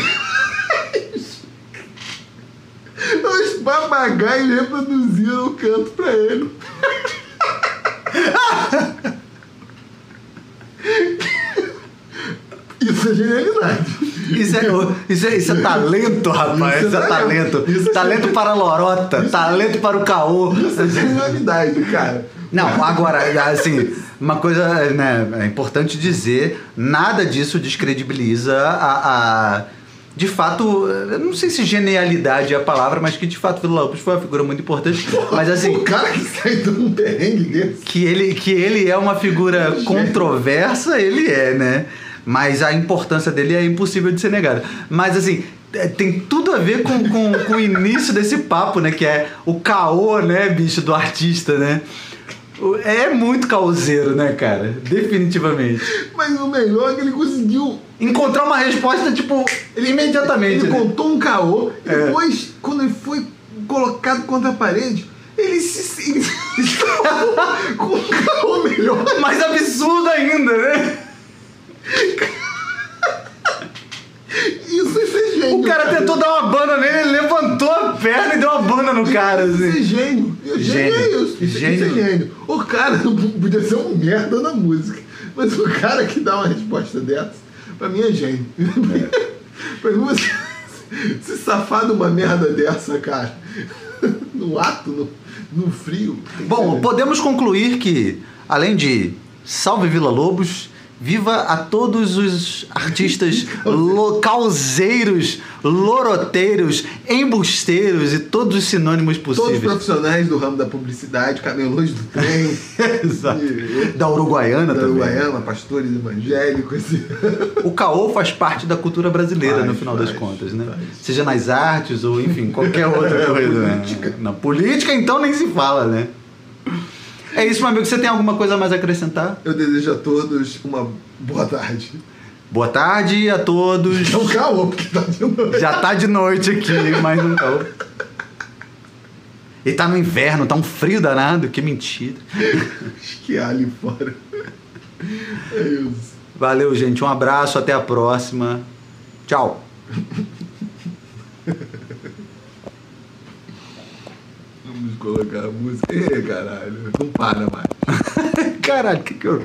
Speaker 2: reproduziram o canto pra ele. Isso é genialidade.
Speaker 1: Isso é talento, rapaz. Isso é talento. Talento para a lorota, talento para o caô.
Speaker 2: Isso é genialidade, cara.
Speaker 1: Não, agora, assim, uma coisa, né, é importante dizer, nada disso descredibiliza de fato, eu não sei se genialidade é a palavra, mas que de fato Vila Lobos foi uma figura muito importante. Mas assim,
Speaker 2: O cara que sai de um perrengue desse.
Speaker 1: que ele é uma figura controversa, ele é, né? Mas a importância dele é impossível de ser negada. Mas assim, tem tudo a ver com o início desse papo, né? Que é o caô, né, bicho, do artista, né? É muito caoseiro, né, cara? Definitivamente.
Speaker 2: Mas o melhor é que ele conseguiu.
Speaker 1: Encontrar uma resposta, tipo, imediatamente.
Speaker 2: Ele
Speaker 1: né?
Speaker 2: contou um caô, e depois, quando ele foi colocado contra a parede, ele se com um caô melhor.
Speaker 1: Mais absurdo ainda, né?
Speaker 2: Isso é gênio.
Speaker 1: O cara tentou dar uma banda nele, ele levantou a perna e deu uma banda no cara,
Speaker 2: Isso é
Speaker 1: assim.
Speaker 2: gênio. Gênio é isso. Isso é gênio. O cara não podia ser um merda na música. Mas o cara que dá uma resposta dessa, pra mim é gênio. Pra mim, você se safar de uma merda dessa, cara, no ato, no frio.
Speaker 1: Bom, podemos concluir que, além de Salve Vila Lobos, viva a todos os artistas causeiros, loroteiros, embusteiros e todos os sinônimos
Speaker 2: Todos os
Speaker 1: possíveis.
Speaker 2: profissionais do ramo da publicidade, camelôs do trem,
Speaker 1: Exato. Da Uruguaiana
Speaker 2: da
Speaker 1: também.
Speaker 2: Uruguaiana, pastores evangélicos.
Speaker 1: O caô faz parte da cultura brasileira,
Speaker 2: Faz,
Speaker 1: no final das
Speaker 2: faz,
Speaker 1: contas, né?
Speaker 2: faz.
Speaker 1: Seja nas artes ou, enfim, qualquer outra coisa.
Speaker 2: Política.
Speaker 1: Né? Na política, então, nem se fala, né? É isso, meu amigo. Você tem alguma coisa mais a acrescentar?
Speaker 2: Eu desejo a todos uma boa tarde.
Speaker 1: Boa tarde a todos.
Speaker 2: É um caô, porque tá de noite.
Speaker 1: Já tá de noite aqui, mais um caô. E tá no inverno, tá um frio danado. Que mentira.
Speaker 2: Esquiar ali fora. É isso.
Speaker 1: Valeu, gente. Um abraço. Até a próxima. Tchau.
Speaker 2: Vamos colocar a música. Ê, caralho. Não para mais.
Speaker 1: Caralho, que eu...